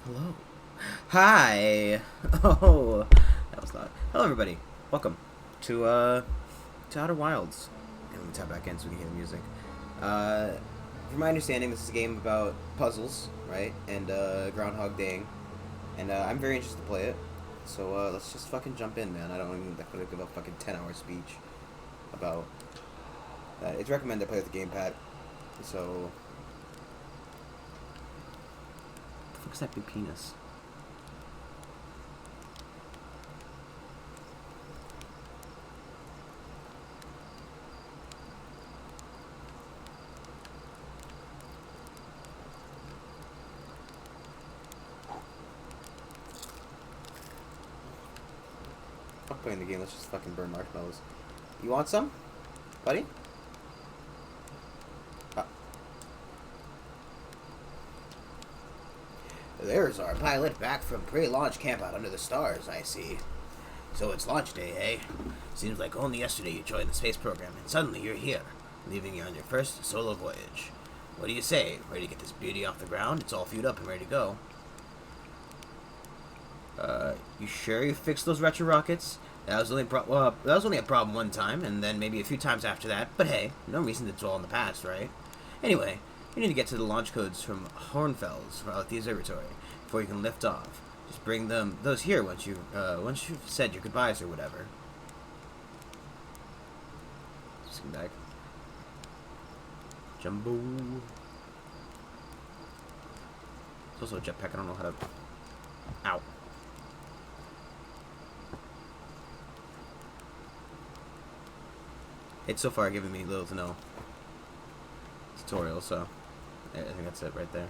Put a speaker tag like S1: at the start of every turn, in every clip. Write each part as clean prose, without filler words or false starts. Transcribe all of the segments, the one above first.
S1: Hello. Hi. Oh, that was loud. Hello, everybody. Welcome to Outer Wilds. And let me tap back in so we can hear the music. Uh, from my understanding, this is a game about puzzles, right? And Groundhog Day. And I'm very interested to play it. So let's just fucking jump in, man. I don't even gonna give a fucking 10-hour speech about that. It's recommended I play with the gamepad. So, what the fuck's that big penis? Fuck playing the game. Let's just fucking burn marshmallows. You want some, buddy? Uh, There's our pilot back from pre-launch camp out under the stars, I see. So it's launch day, eh? Seems like only yesterday you joined the space program, and suddenly you're here, leaving you on your first solo voyage. What do you say? Ready to get this beauty off the ground? It's all fueled up and ready to go. You sure you fixed those retro rockets? That was only a problem one time, and then maybe a few times after that. But hey, no reason to dwell on the past, right? Anyway, you need to get to the launch codes from Hornfels out at the observatory before you can lift off. Just bring those here once you've said your goodbyes or whatever. Just come back. Jumbo. It's also a jetpack. I don't know how to. Ow. It's so far giving me little to no tutorial, so I think that's it right there.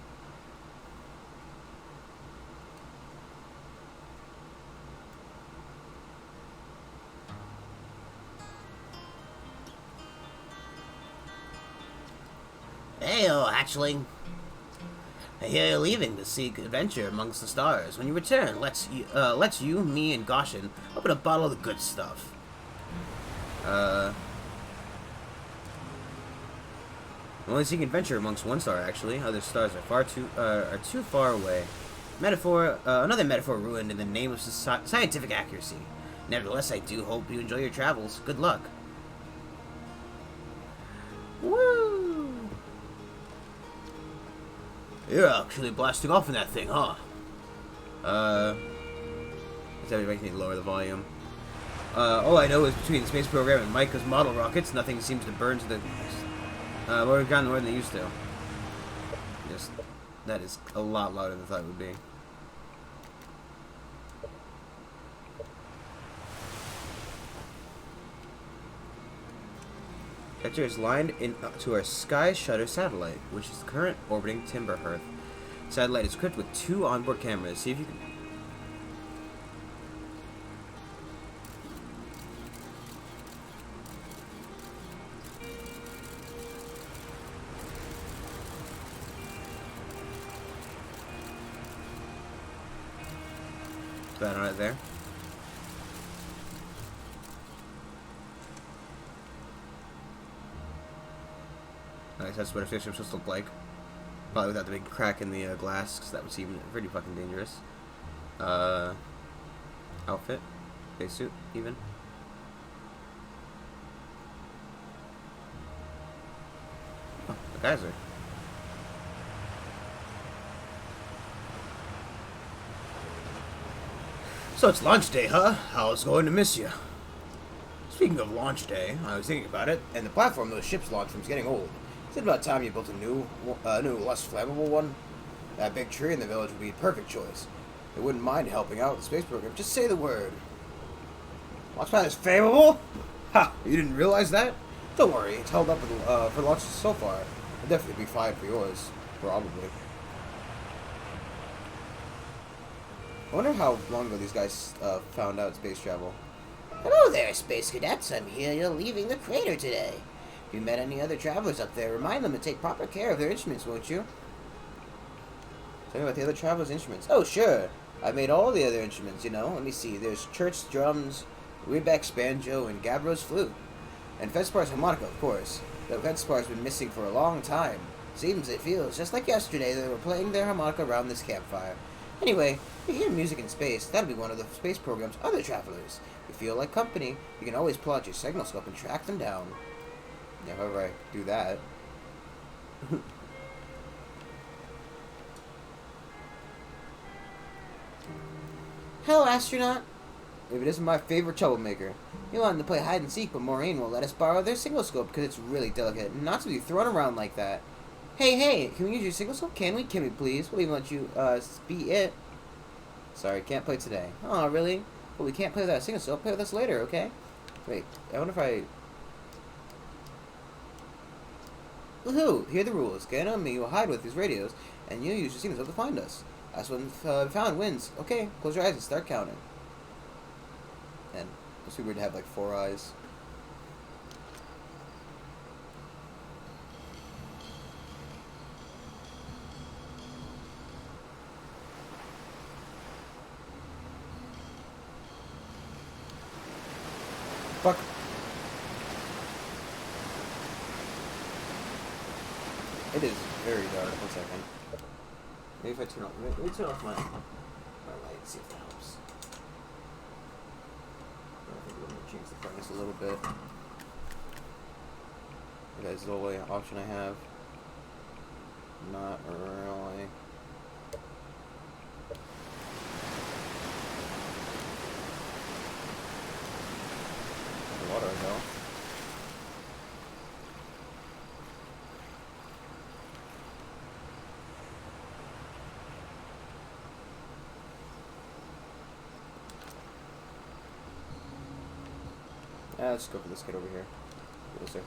S1: Hey, actually, I hear you're leaving to seek adventure amongst the stars. When you return, let's you, me, and Goshen open a bottle of the good stuff. I'm only seeking adventure amongst one star, actually. Other stars are too far away. Another metaphor ruined in the name of scientific accuracy. Nevertheless, I do hope you enjoy your travels. Good luck. Woo! You're actually blasting off in that thing, huh? Is that making me lower the volume? All I know is between the space program and Micah's model rockets, nothing seems to burn to the more gone more than they used to. Just that is a lot louder than I thought it would be. Vector is lined in to our Sky Shutter satellite, which is the current orbiting Timber-Hearth. Satellite is equipped with 2 onboard cameras. See if you can. That on it there. Nice, that's what a spaceship supposed to look like. Probably without the big crack in the glass, because that would seem pretty fucking dangerous. Outfit, spacesuit, even. Oh, the geyser. So it's launch day, huh? I was going to miss you. Speaking of launch day, I was thinking about it, and the platform those ships launch from is getting old. Is it about time you built a new, less flammable one? That big tree in the village would be a perfect choice. They wouldn't mind helping out with the space program. Just say the word. Launchpad is flammable? Ha! You didn't realize that? Don't worry, it's held up for launches so far. It'll definitely be fine for yours. Probably. I wonder how long ago these guys found out space travel.
S2: Hello there, Space Cadets. I'm here. You're leaving the crater today. If you met any other travelers up there, remind them to take proper care of their instruments, won't you?
S1: Tell me about the other travelers' instruments.
S2: Oh, sure. I made all the other instruments, you know. Let me see. There's Church's drums, Rebec's banjo, and Gabro's flute. And Fedspar's harmonica, of course. Though Fedspar's been missing for a long time. Seems it feels just like yesterday they were playing their harmonica around this campfire. Anyway, you hear music in space. That'll be one of the space program's other travelers. If you feel like company, you can always pull out your signal scope and track them down. Yeah, however I do that. Hello, astronaut. Maybe this is my favorite troublemaker. He wanted to play hide and seek, but Maureen won't let us borrow their signal scope because it's really delicate and not to be thrown around like that. Hey, can we use your signal scope? Can we, please? We'll even let you, be it. Sorry, can't play today. Oh, really? Well, we can't play without a signal scope. Play with us later, okay? Wait, I wonder if I... Woohoo! Here are the rules. Get on me, you'll hide with these radios, and you use your signal scope to find us. Last one found wins. Okay, close your eyes and start counting. And it's weird to have like 4 eyes. Fuck. It is very dark. 1 second. Maybe if I turn off, let me turn off my light, see if that helps. I think we're going to change the brightness a little bit. That is the only option I have. Not really. The water though. Let's go for this kid over here. Yes, sir.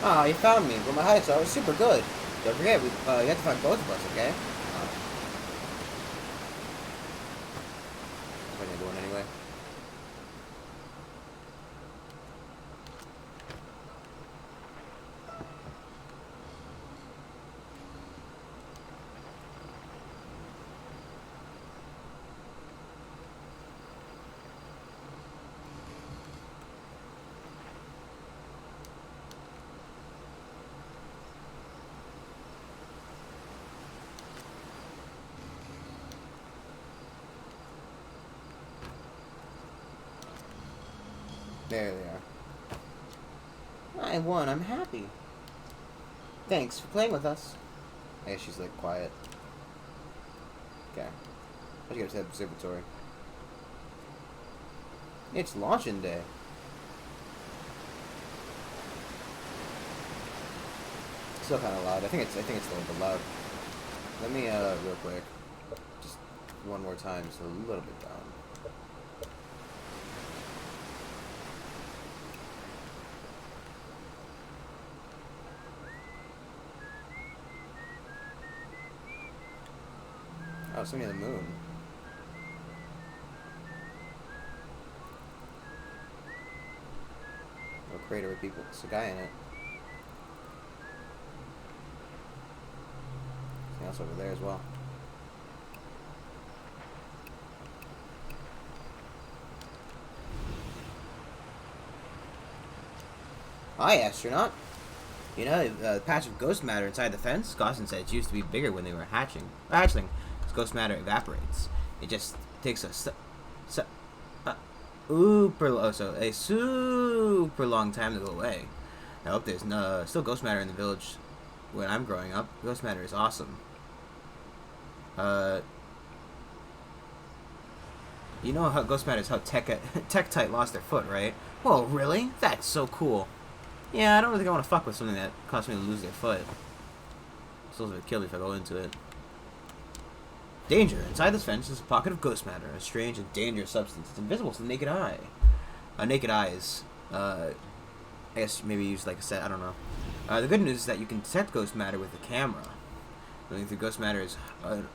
S2: Ah, you found me. Well, my high star was super good. Don't forget, you have to find both of us, okay? What are you doing anyway? There they are. I won. I'm happy. Thanks for playing with us. I guess she's like quiet. Okay. Let's go to the observatory. It's launching day. Still kind of loud. I think it's a little bit loud. Let me real quick, just one more time, just a little bit down. Oh, it's near the moon. A crater with people. There's a guy in it. Something else over there as well. Hi, astronaut. You know, the patch of ghost matter inside the fence? Gosson said it used to be bigger when they were hatchling. Ghost matter evaporates. It just takes a super long time to go away. I hope there's still ghost matter in the village when I'm growing up. Ghost matter is awesome. You know how ghost matter is how Tektite lost their foot, right? Whoa, really? That's so cool. Yeah, I don't really think I want to fuck with something that caused me to lose their foot. Still would kill me if I go into it. Danger! Inside this fence is a pocket of ghost matter, a strange and dangerous substance. It's invisible to the naked eye. Naked eyes. I guess maybe use like a set, I don't know. The good news is that you can detect ghost matter with the camera. Going through ghost matter is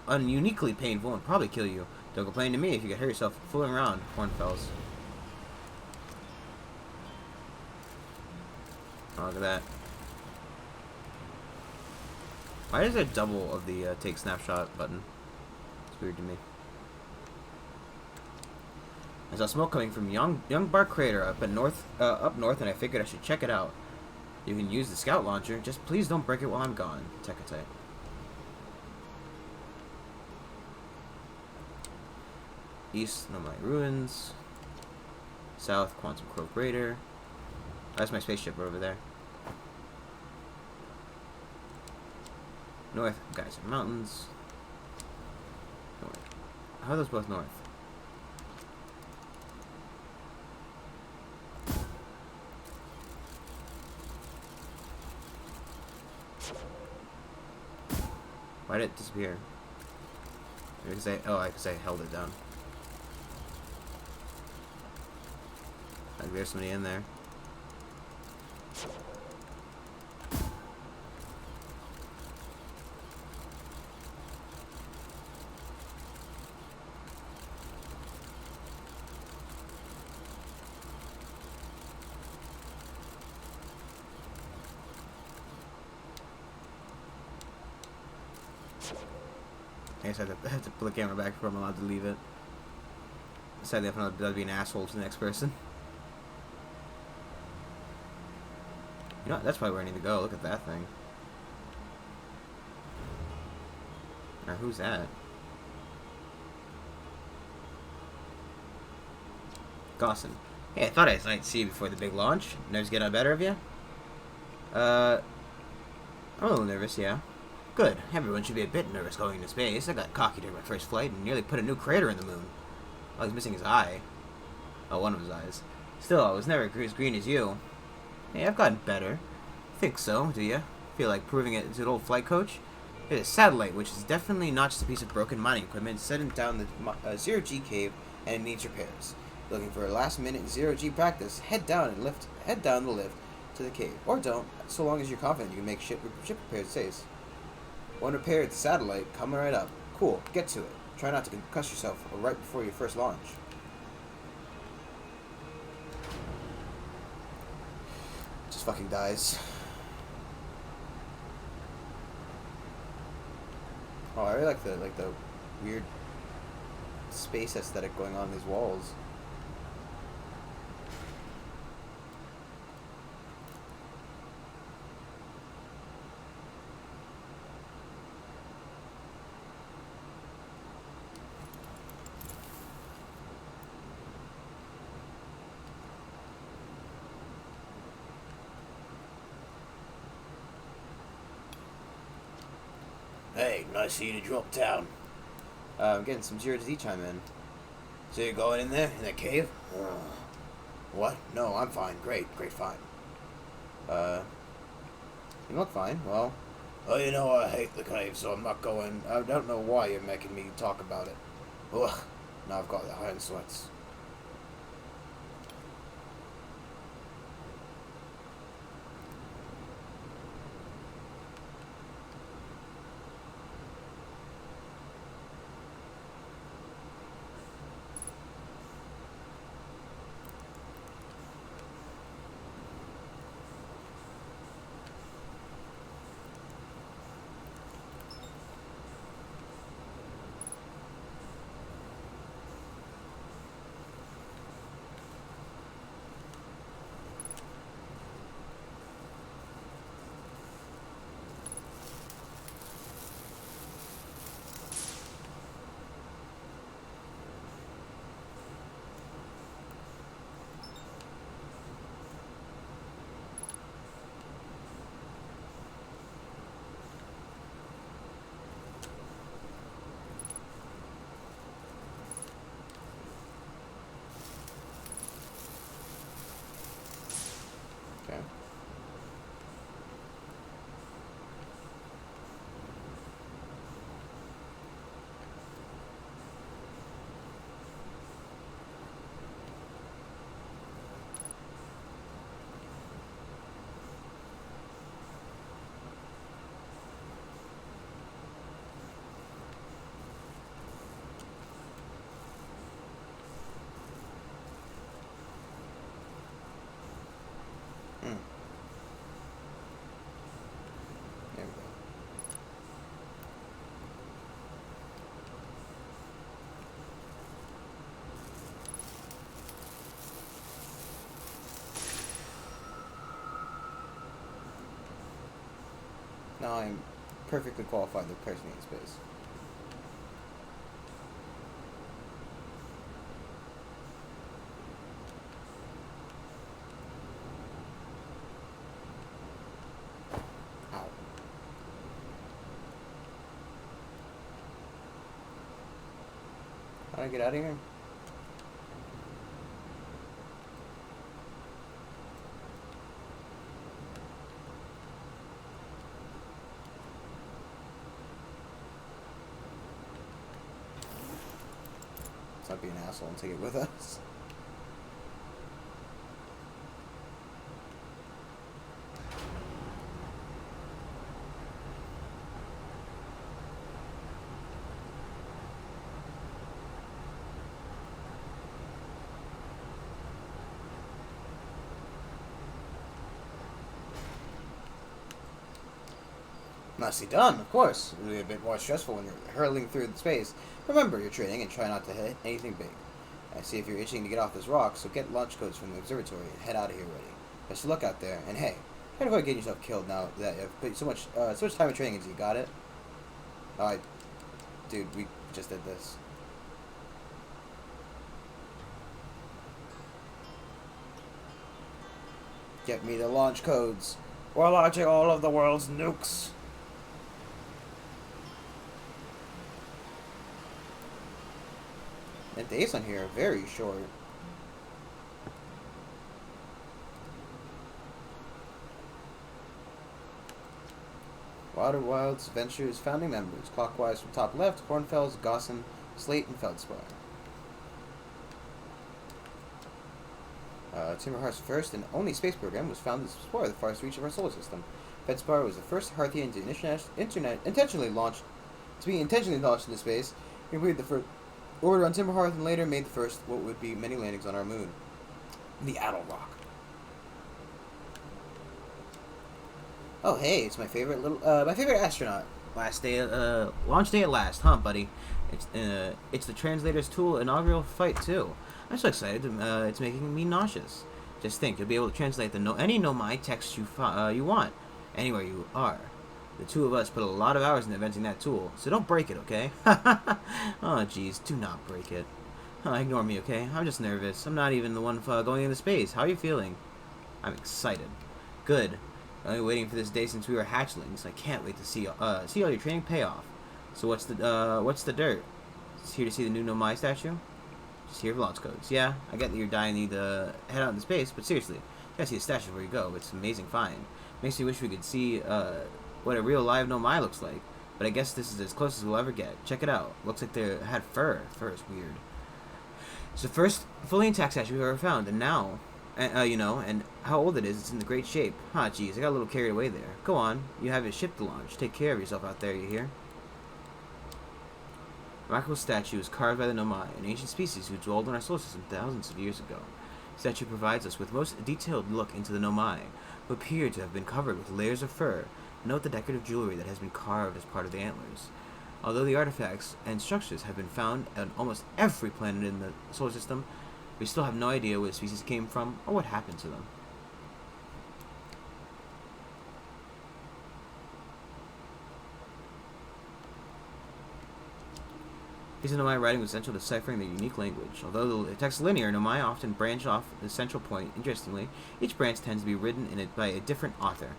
S2: uniquely painful and probably kill you. Don't complain to me if you get hurt yourself fooling around, Hornfells. Oh, look at that. Why is there double of the take snapshot button? It's weird to me. I saw smoke coming from Young Bar Crater up north, and I figured I should check it out. You can use the scout launcher. Just please don't break it while I'm gone. Tekatite. East, Nomai Ruins. South, Quantum Cove Crater. That's my spaceship over there. North, Geyser Mountains. North. How are those both north? Why did it disappear? Because I held it down. Like there's somebody in there. I guess I have to pull the camera back before I'm allowed to leave it. Sadly, if not, that'd be an asshole to the next person. You know what? That's probably where I need to go. Look at that thing. Now, who's that? Gossin. Hey, I thought I'd see you before the big launch. Nerves getting the better of you? I'm a little nervous, yeah. Good. Everyone should be a bit nervous going into space. I got cocky during my first flight and nearly put a new crater in the moon. Oh, he's missing his eye. Oh, one of his eyes. Still, I was never as green as you. Hey, I've gotten better. Think so, do you? Feel like proving it to an old flight coach? It's a satellite, which is definitely not just a piece of broken mining equipment setting down the zero-G cave and it needs repairs. Looking for a last-minute zero-G practice? Head down the lift to the cave, or don't, so long as you're confident you can make ship repairs safe. When repaired the satellite, coming right up. Cool, get to it. Try not to concuss yourself right before your first launch. Just fucking dies. Oh, I really like the weird space aesthetic going on in these walls. Hey, nice of you to drop down. I'm getting some zero-G chime in. So you're going in there, in that cave? What? No, I'm fine. Great, fine. You look fine. Well, you know I hate the cave, so I'm not going. I don't know why you're making me talk about it. Ugh, now I've got the iron sweats.
S1: Now I'm perfectly qualified to personate in space. Ow. How do I get out of here? Let's not be an asshole and take it with us. Nicely done, of course. It'll be a bit more stressful when you're hurling through the space. Remember your training and try not to hit anything big. I see if you're itching to get off this rock, so get launch codes from the observatory and head out of here ready. Best of luck out there, and hey, try to avoid getting yourself killed now that you've put so much time in training into you. Got it? Dude, we just did this. Get me the launch codes. We're launching all of the world's nukes. The days on here are very short. Outer Wilds Ventures founding members, clockwise from top left, Hornfels, Gossan, Slate, and Feldspar. Timberheart's first and only space program was founded to explore the farthest reach of our solar system. Feldspar was the first Hearthian to intentionally launched into space. He completed the first orbit around Timberhearth and later made the first what would be many landings on our moon, the Adel Rock. Oh hey, it's my favorite astronaut.
S2: Launch day at last, huh, buddy? It's the translator's tool inaugural fight too. I'm so excited. It's making me nauseous. Just think, you'll be able to translate any Nomai text you want, anywhere you are. The two of us put a lot of hours into inventing that tool, so don't break it, okay? Oh, jeez, do not break it. Ignore me, okay? I'm just nervous. I'm not even the one going into space. How are you feeling? I'm excited. Good. I've been waiting for this day since we were hatchlings. I can't wait to see all your training pay off. So what's the dirt? Just here to see the new Nomai statue? Just here for launch codes. Yeah, I get that you're dying to need to head out into space, but seriously, you gotta see the statue before you go. It's an amazing find. Makes me wish we could see what a real live Nomai looks like. But I guess this is as close as we'll ever get. Check it out. Looks like they had fur. Fur is weird. It's the first fully intact statue we've ever found, and now, and how old it is, it's in the great shape. Geez, I got a little carried away there. Go on, you have a ship to launch. Take care of yourself out there, you hear? Remarkable statue is carved by the Nomai, an ancient species who dwelled in our solar system thousands of years ago. The statue provides us with the most detailed look into the Nomai, who appear to have been covered with layers of fur. Note the decorative jewelry that has been carved as part of the antlers. Although the artifacts and structures have been found on almost every planet in the solar system, we still have no idea where the species came from or what happened to them. These are Nomai writing was essential to deciphering their unique language. Although the text is linear, Nomai often branch off the central point. Interestingly, each branch tends to be written by a different author.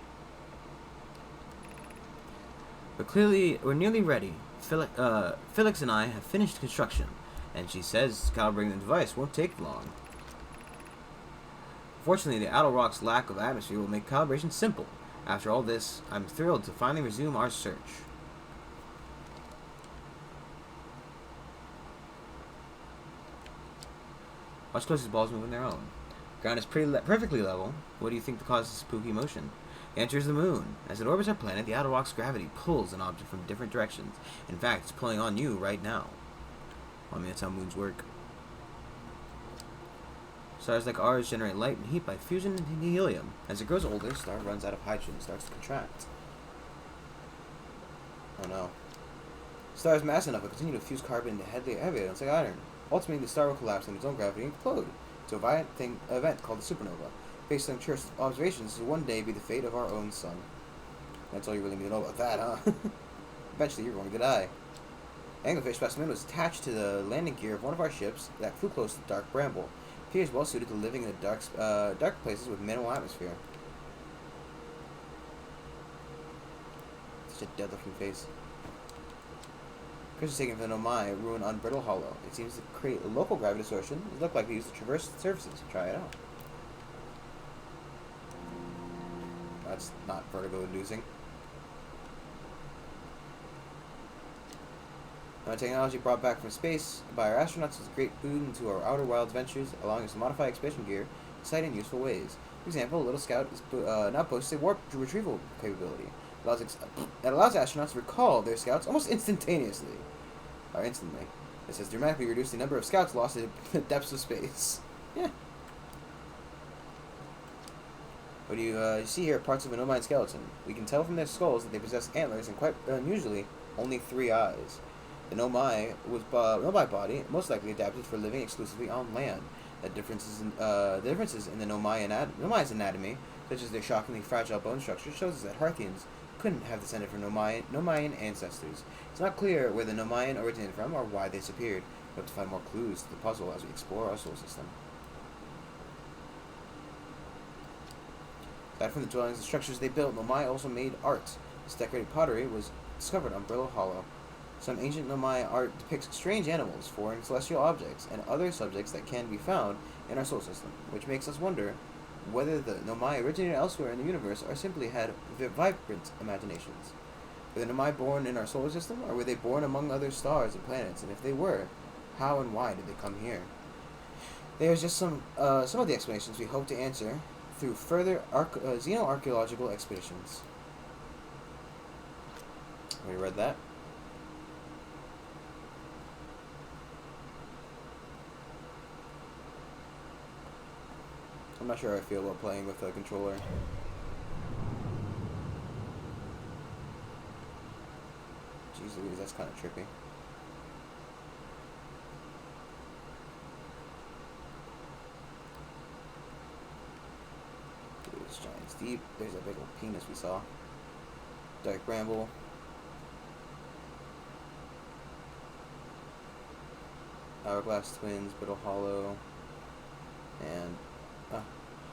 S2: But clearly, we're nearly ready. Felix and I have finished construction, and she says calibrating the device won't take long. Fortunately, the Adel Rock's lack of atmosphere will make calibration simple. After all this, I'm thrilled to finally resume our search. Watch close as balls move on their own. Ground is perfectly level. What do you think causes this spooky motion? The answer is the moon. As it orbits our planet, the Adel Rock's gravity pulls an object from different directions. In fact, it's pulling on you right now. Well, I mean, that's how moons work. Stars like ours generate light and heat by fusion into helium. As it grows older, the star runs out of hydrogen and starts to contract. Oh no. The star's mass enough will continue to fuse carbon into heavy atoms like iron. Ultimately, the star will collapse under its own gravity and explode. It's a violent event called a supernova. Based on church observations, this will one day be the fate of our own sun.
S1: That's all you really need to know about that, huh? Eventually, you're going to die. Anglerfish specimen was attached to the landing gear of one of our ships that flew close to the dark bramble. Appears well suited to living in the dark places with minimal atmosphere. Such a dead-looking face. Chris is taken from the Nomai, ruin on Brittle Hollow. It seems to create a local gravity distortion. It looked like they used to traverse surfaces. Try it out. That's not vertigo-inducing. Technology brought back from space by our astronauts is a great boon to our outer wilds ventures, allowing us to modify expedition gear in exciting and useful ways. For example, a little scout is now boasts a warp retrieval capability. It allows astronauts to recall their scouts almost instantaneously. Or instantly. This has dramatically reduced the number of scouts lost in the depths of space. Yeah. What do you see here? Parts of a Nomai skeleton. We can tell from their skulls that they possess antlers and quite unusually only 3 eyes. The Nomai body most likely adapted for living exclusively on land. The differences in the Nomai's anatomy, such as their shockingly fragile bone structure, shows us that Harthians couldn't have descended from Nomaian ancestors. It's not clear where the Nomaian originated from or why they disappeared. We have to find more clues to the puzzle as we explore our solar system. Aside from the dwellings and structures they built, Nomai also made art. This decorated pottery was discovered on Brittle Hollow. Some ancient Nomai art depicts strange animals, foreign celestial objects, and other subjects that can be found in our solar system, which makes us wonder whether the Nomai originated elsewhere in the universe or simply had vibrant imaginations. Were the Nomai born in our solar system, or were they born among other stars and planets? And if they were, how and why did they come here? There's just some of the explanations we hope to answer through further xenoarchaeological expeditions. We read that. I'm not sure how I feel about playing with a controller. Jeez Louise, that's kind of trippy. Dude, this giant's deep. There's a big old penis we saw. Dark bramble. Hourglass Twins, Brittle Hollow, and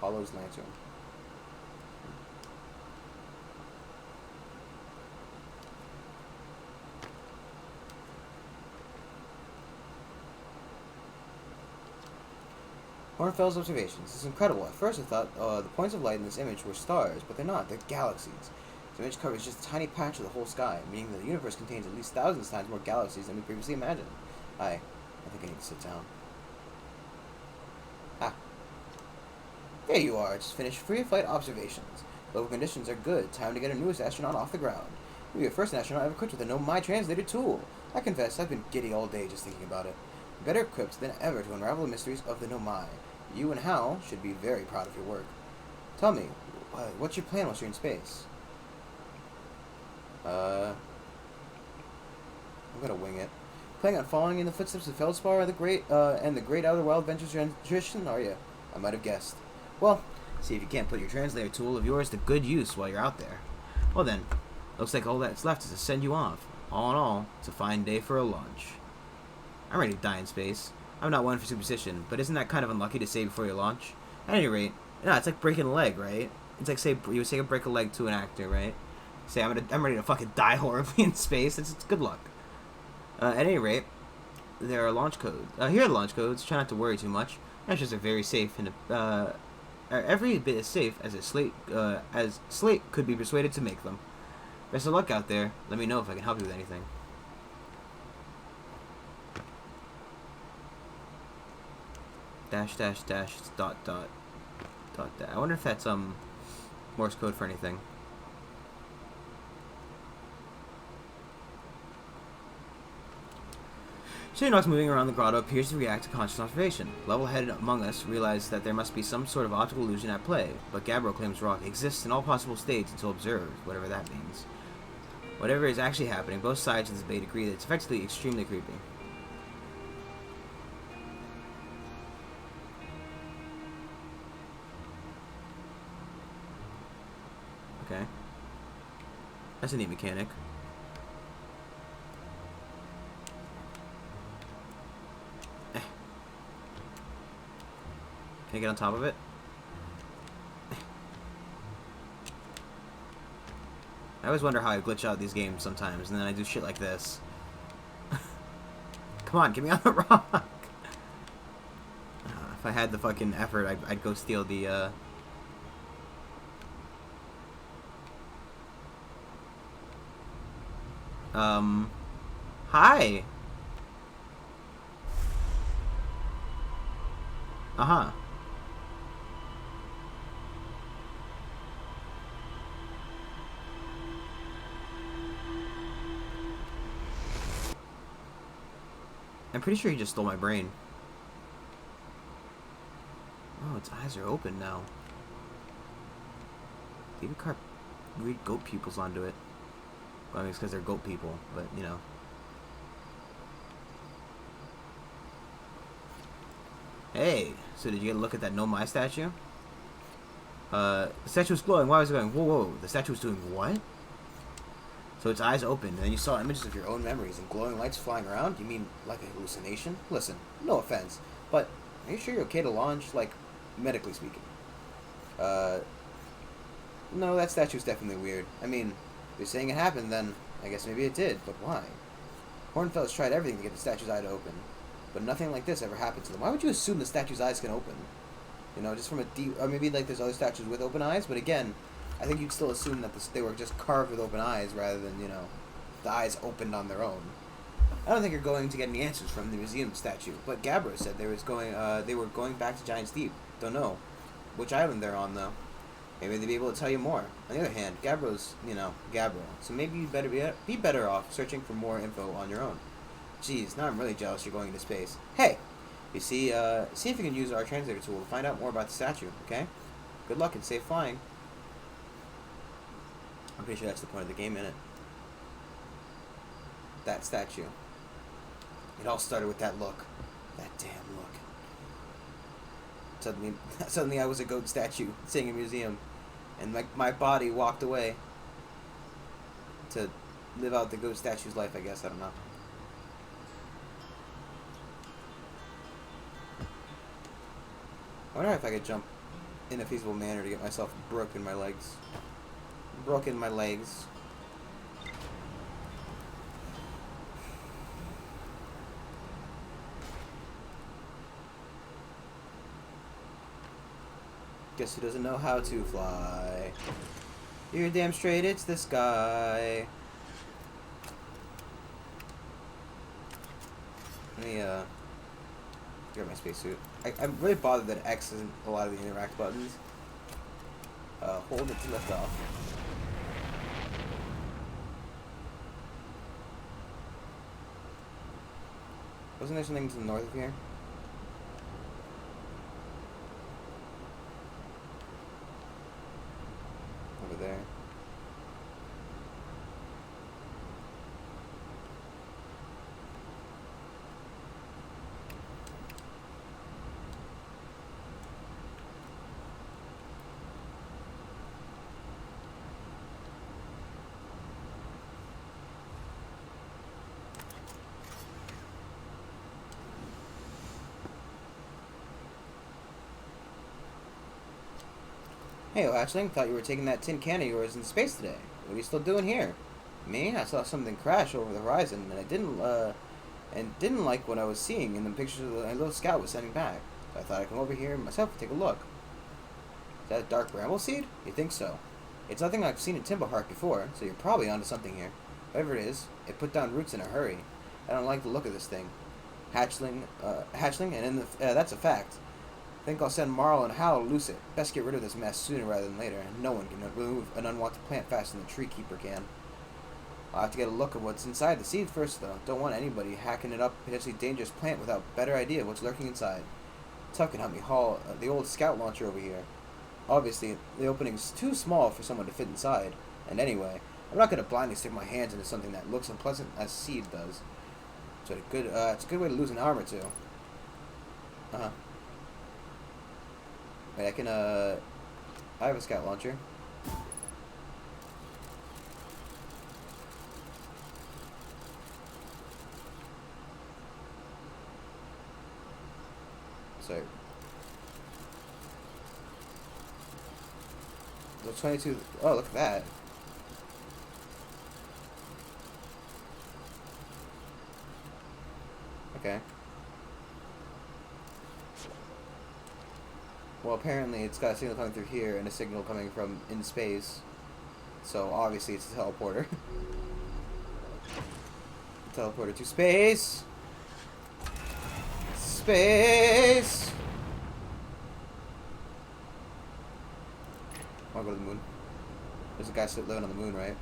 S1: Hollow's Lantern. Hornfels observations. It's incredible. At first I thought the points of light in this image were stars, but they're not. They're galaxies. This image covers just a tiny patch of the whole sky, meaning that the universe contains at least thousands of times more galaxies than we previously imagined. I think I need to sit down. There you are. Just finished free-flight observations. Local conditions are good. Time to get our newest astronaut off the ground. You'll be the first astronaut ever equipped with a Nomai translator tool. I confess, I've been giddy all day just thinking about it. Better equipped than ever to unravel the mysteries of the Nomai. You and Hal should be very proud of your work. Tell me, what's your plan once you're in space? I'm gonna wing it. Planning on following in the footsteps of Feldspar and the Great Outer Wild Ventures tradition, are you? I might have guessed. Well, see if you can't put your translator tool of yours to good use while you're out there. Well then, looks like all that's left is to send you off. All in all, it's a fine day for a launch. I'm ready to die in space. I'm not one for superstition, but isn't that kind of unlucky to say before you launch? At any rate, no, it's like breaking a leg, right? It's like say you would say break a leg to an actor, right? Say I'm ready to fucking die horribly in space. It's good luck. At any rate, there are launch codes. Here are the launch codes. Try not to worry too much. Launches are very safe and are every bit as safe as Slate could be persuaded to make them. Best of luck out there. Let me know if I can help you with anything. Dash dash dash dot dot dot dash. I wonder if that's Morse code for anything. Xehanort moving around the grotto appears to react to conscious observation. Level-headed among us realize that there must be some sort of optical illusion at play, but Gabbro claims rock exists in all possible states until observed, whatever that means. Whatever is actually happening, both sides of this debate agree that it's effectively extremely creepy. Okay.
S2: That's a neat mechanic. Eh. Can I get on top of it? I always wonder how I glitch out these games sometimes, and then I do shit like this. Come on, get me on the rock! If I had the fucking effort, I'd go steal the, Hi! Uh-huh. I'm pretty sure he just stole my brain. Oh, its eyes are open now. Leave a car read goat pupils onto it. Well, I mean, it's because they're goat people, but, you know. Hey, so did you get a look at that No My statue? The statue was glowing. Why was it going? Whoa, whoa, the statue was doing what? So its eyes opened, and then you saw images of your own memories and glowing lights flying around? You mean like a hallucination? Listen, no offense, but are you sure you're okay to launch, like, medically speaking? No, that statue's definitely weird. I mean, if you're saying it happened, then I guess maybe it did, but why? Hornfels tried everything to get the statue's eye to open, but nothing like this ever happened to them. Why would you assume the statue's eyes can open? You know, just from a deep... Or maybe, like, there's other statues with open eyes, but again, I think you'd still assume that they were just carved with open eyes rather than, you know, the eyes opened on their own. I don't think you're going to get any answers from the museum statue, but Gabbro said they were going back to Giant's Deep. Don't know which island they're on, though. Maybe they'd be able to tell you more. On the other hand, Gabbro's, you know, Gabbro. So maybe you'd better be better off searching for more info on your own. Jeez, now I'm really jealous you're going into space. Hey! You see, see if you can use our translator tool to find out more about the statue, okay? Good luck and safe flying. I'm pretty sure that's the point of the game, innit? That statue. It all started with that look. That damn look. Suddenly I was a goat statue sitting in a museum. And my body walked away to live out the goat statue's life, I guess. I don't know. I wonder if I could jump in a feasible manner to get myself broken my legs. Broken my legs. Guess who doesn't know how to fly? You're damn straight, it's this guy. Let me, get my spacesuit. I'm really bothered that X isn't a lot of the interact buttons. Hold it to lift off. Wasn't there something to the north of here? Over there. Hey, Hatchling, thought you were taking that tin can of yours in space today. What are you still doing here? Me? I saw something crash over the horizon, and I didn't like what I was seeing in the pictures that my little scout was sending back. So I thought I'd come over here myself and take a look. Is that a dark bramble seed? You think so? It's nothing I've seen in Timberheart before, so you're probably onto something here. Whatever it is, it put down roots in a hurry. I don't like the look of this thing. Hatchling, and that's a fact. Think I'll send Marl and Hal to loose it. Best get rid of this mess sooner rather than later. No one can remove an unwanted plant faster than the tree keeper can. I'll have to get a look at what's inside the seed first, though. Don't want anybody hacking it up a potentially dangerous plant without a better idea of what's lurking inside. Tuck can help me haul the old scout launcher over here. Obviously, the opening's too small for someone to fit inside. And anyway, I'm not going to blindly stick my hands into something that looks unpleasant as seed does. So it's a good way to lose an arm or two. Uh-huh. Wait, I have a scout launcher.
S1: Sorry. The 22. Oh, look at that. Okay. Well, apparently it's got a signal coming through here and a signal coming from in space. So obviously it's a teleporter. Teleporter to space. Space. I wanna go to the moon. There's a guy still living on the moon, right?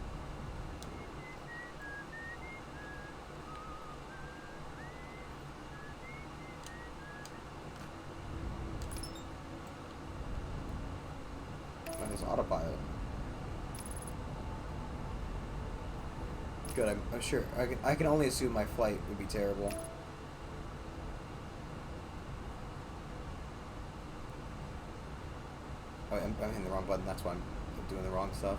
S1: Oh, there's autopilot. Good. I'm sure. I can only assume my flight would be terrible. Oh, I'm hitting the wrong button. That's why I'm doing the wrong stuff.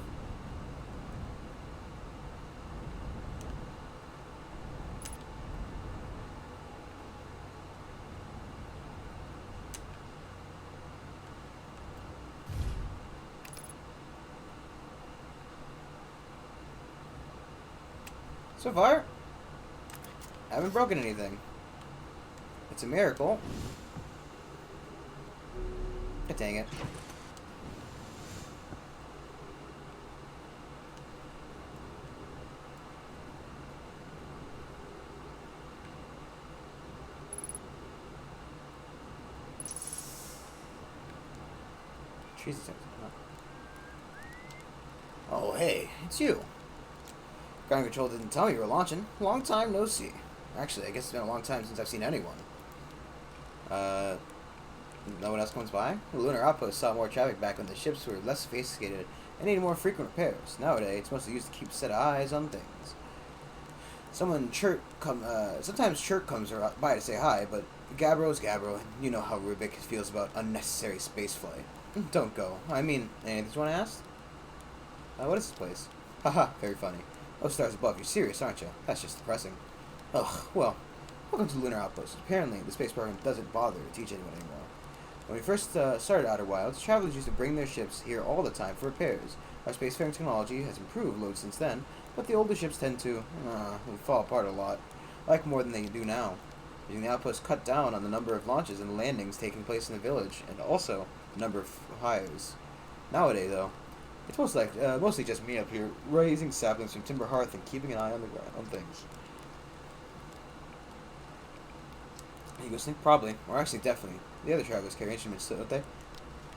S1: So far, I haven't broken anything. It's a miracle. God dang it. Jesus. Oh, hey, it's you. Ground Control didn't tell me you were launching. Long time no see. Actually, I guess it's been a long time since I've seen anyone. No one else comes by? The lunar outpost saw more traffic back when the ships were less sophisticated and needed more frequent repairs. Nowadays, it's mostly used to keep a set of eyes on things. Sometimes Chirk comes by to say hi, but Gabbro's Gabbro, and you know how Rubik feels about unnecessary spaceflight. Don't go. I mean, anything you want to ask? What is this place? Haha, very funny. Oh, stars above, you're serious, aren't you? That's just depressing. Ugh, well, welcome to the Lunar Outpost. Apparently, the space program doesn't bother to teach anyone anymore. When we first started Outer Wilds, travelers used to bring their ships here all the time for repairs. Our spacefaring technology has improved loads since then, but the older ships tend to fall apart a lot, like more than they do now. Using the outpost cut down on the number of launches and landings taking place in the village, and also the number of hires. Nowadays, though, it's mostly just me up here, raising saplings from Timber Hearth and keeping an eye on the ground on things. You go think probably, or actually definitely. The other travelers carry instruments, don't they?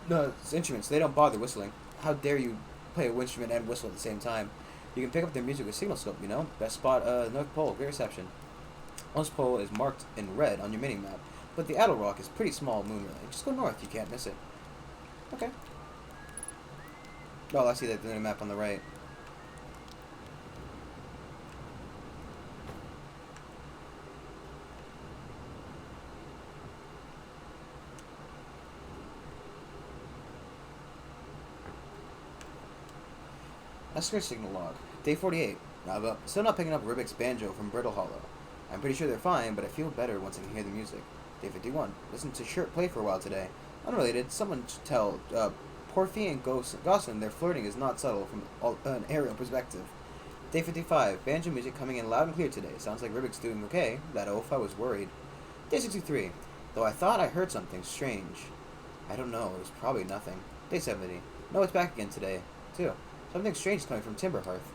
S1: No, it's instruments. They don't bother whistling. How dare you play an instrument and whistle at the same time? You can pick up their music with signal scope, you know? Best spot, North Pole. Great reception. Most Pole is marked in red on your mini-map, but the Adel Rock is pretty small moon relay. Just go north, you can't miss it. Okay. Oh, I see that the map on the right. Esker signal log. Day 48. Still not picking up Rubik's banjo from Brittle Hollow. I'm pretty sure they're fine, but I feel better once I can hear the music. Day 51. Listen to Shirt play for a while today. Unrelated, someone should tell Porphy and Gosselin their flirting is not subtle from an aerial perspective. Day 55. Banjo music coming in loud and clear today. Sounds like Rubik's doing okay. That oaf, I was worried. Day 63. Though I thought I heard something strange. I don't know. It was probably nothing. Day 70. No, it's back again today, too. Something strange is coming from Timber Hearth.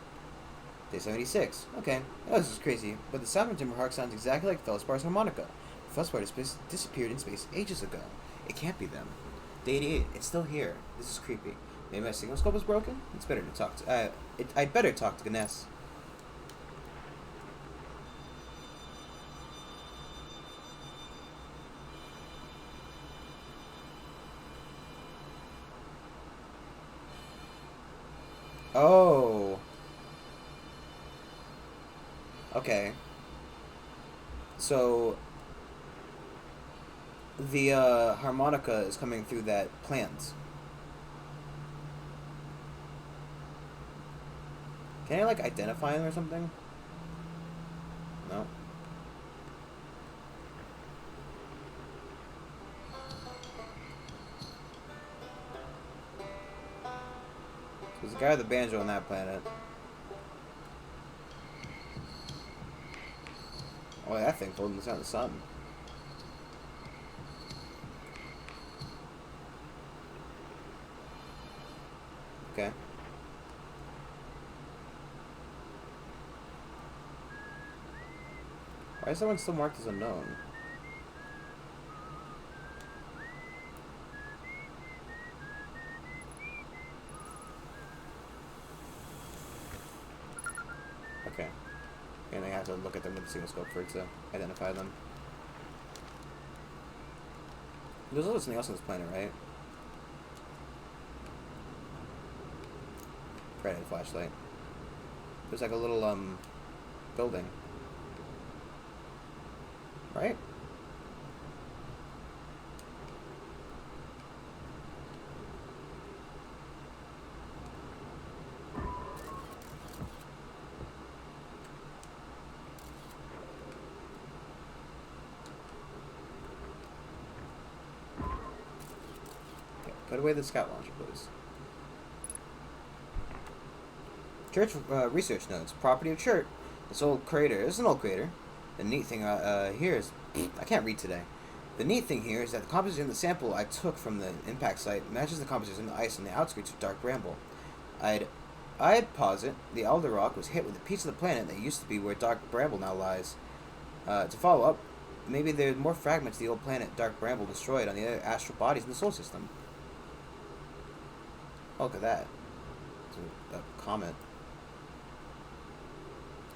S1: Day 76. Okay, I know this is crazy, but the sound from Timber Hearth sounds exactly like Felspar's harmonica. Felspar's disappeared in space ages ago. It can't be them. Day 88. It's still here. This is creepy. Maybe my signal scope is broken? It's better to talk to... I'd better talk to Ganes. Oh. Okay. So the harmonica is coming through that plant. Can I like identify them or something? No. There's a guy with a banjo on that planet. Oh, that thing floating inside the sun. Okay. Why is someone still marked as unknown? Okay. And I have to look at them with the single scope for it to identify them. There's also something else on this planet, right? Try to flashlight. There's like a little building. Right? Okay, put away the scout launcher, please. Church research notes. Property of Church. This old crater. This is an old crater. The neat thing here is... I can't read today. The neat thing here is that the composition of the sample I took from the impact site matches the composition of the ice on the outskirts of Dark Bramble. I'd posit the Alder Rock was hit with a piece of the planet that used to be where Dark Bramble now lies. To follow up, maybe there's more fragments of the old planet Dark Bramble destroyed on the other astral bodies in the solar system. Oh, look at that. It's a comet.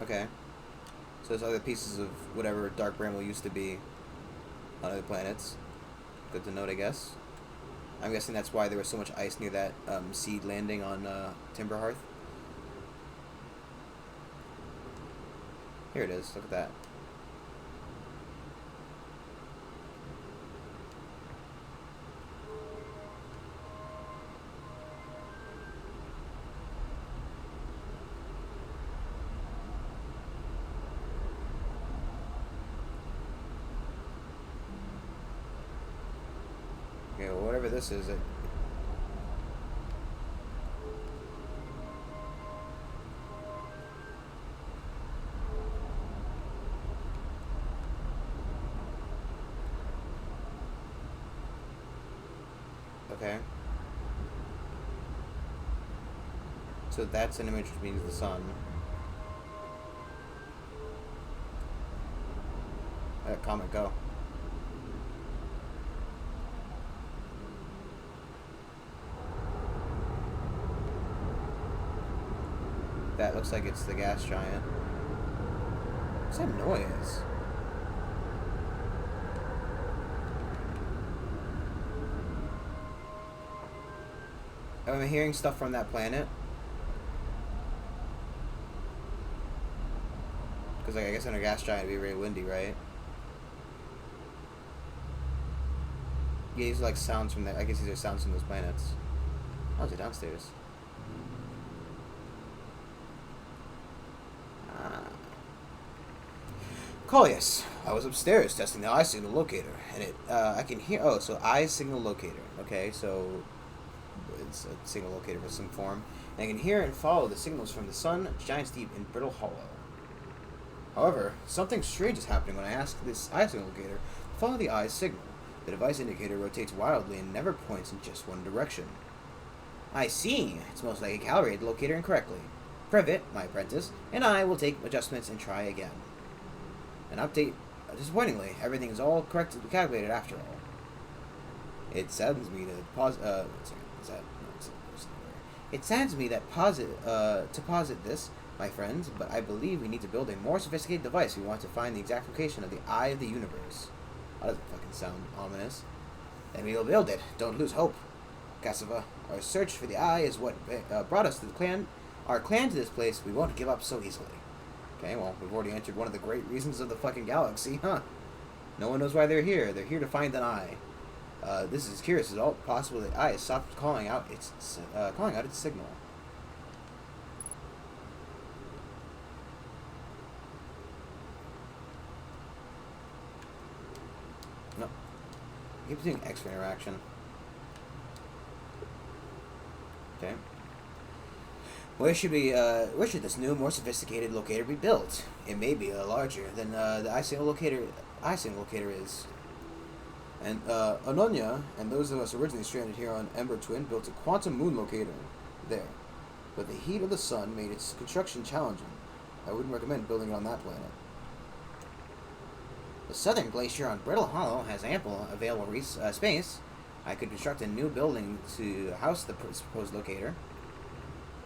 S1: Okay. So there's other pieces of whatever Dark Bramble used to be on other planets. Good to note, I guess. I'm guessing that's why there was so much ice near that seed landing on Timberhearth. Here it is. Look at that. Okay, well, whatever this is, okay. So that's an image which means the sun. Let comet go. That looks like it's the gas giant. What's that noise? Am I hearing stuff from that planet? Because like, I guess in a gas giant it'd be really windy, right? Yeah, these are like sounds from that. I guess these are sounds from those planets. Oh, is it downstairs? Collius, I was upstairs testing the eye signal locator, and I can hear. Oh, so eye signal locator. Okay, so it's a signal locator of some form, and I can hear and follow the signals from the sun, Giant's Deep, and Brittle Hollow. However, something strange is happening when I ask this eye signal locator to follow the eye's signal. The device indicator rotates wildly and never points in just one direction. I see. It's most likely calibrated the locator incorrectly. Privet, my apprentice, and I will take adjustments and try again. An update. Disappointingly, everything is all correctly calculated after all. It saddens me to posit this, my friends, but I believe we need to build a more sophisticated device if we want to find the exact location of the eye of the universe. That doesn't fucking sound ominous. Then we'll build it. Don't lose hope. Cassava, our search for the eye is what brought us to our clan to this place. We won't give up so easily. Okay, well, we've already entered one of the great reasons of the fucking galaxy, huh? No one knows why they're here. They're here to find an eye. This is curious. Is all possible the eye has stopped calling out its signal. No. Keep doing X-ray interaction. Okay. Where should this new, more sophisticated locator be built? It may be larger than the icing locator is. And Anonia and those of us originally stranded here on Ember Twin built a quantum moon locator there, but the heat of the sun made its construction challenging. I wouldn't recommend building it on that planet. The southern glacier on Brittle Hollow has ample available space. I could construct a new building to house the proposed locator.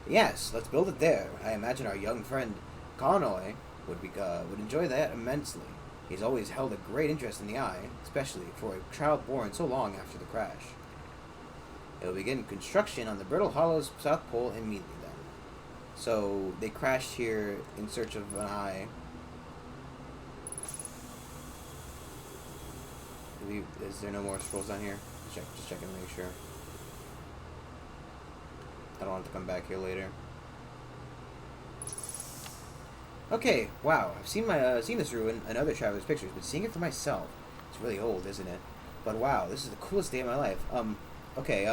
S1: Yes, let's build it there. I imagine our young friend Connoy would enjoy that immensely. He's always held a great interest in the eye, especially for a child born so long after the crash. It will begin construction on the Brittle Hollow's South Pole immediately then. So they crashed here in search of an eye. Is there no more scrolls down here? Just checking to make sure. I don't want to come back here later. Okay, wow. I've seen this ruin in other travelers' pictures, but seeing it for myself, it's really old, isn't it? But wow, this is the coolest day of my life. Okay,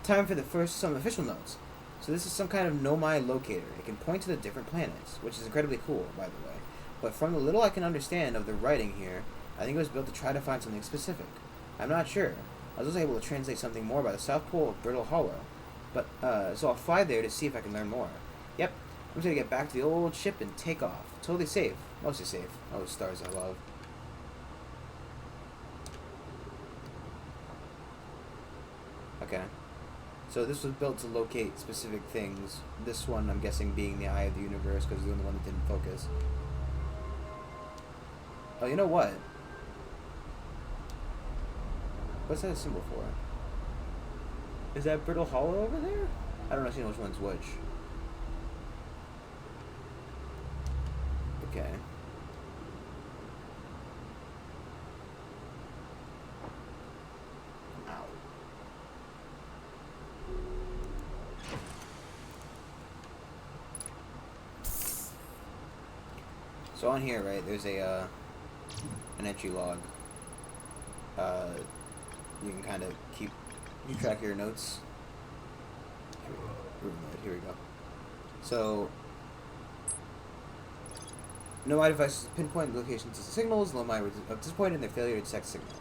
S1: time for some official notes. So this is some kind of Nomai locator. It can point to the different planets, which is incredibly cool, by the way. But from the little I can understand of the writing here, I think it was built to try to find something specific. I'm not sure. I was also able to translate something more by the South Pole of Brittle Hollow. But, so I'll fly there to see if I can learn more. Yep, I'm just gonna get back to the old ship and take off. Totally safe. Mostly safe. Oh, stars I love. Okay. So this was built to locate specific things. This one, I'm guessing, being the Eye of the Universe, because it's the only one that didn't focus. Oh, you know what? What's that a symbol for? Is that Brittle Hollow over there? I don't actually know which one's which. Okay. Ow. So on here, right, there's a an entry log. You can kind of keep track of your notes. Here we go. So, Nomai devices pinpoint locations to signals. Nomai were disappointed in their failure to detect signal.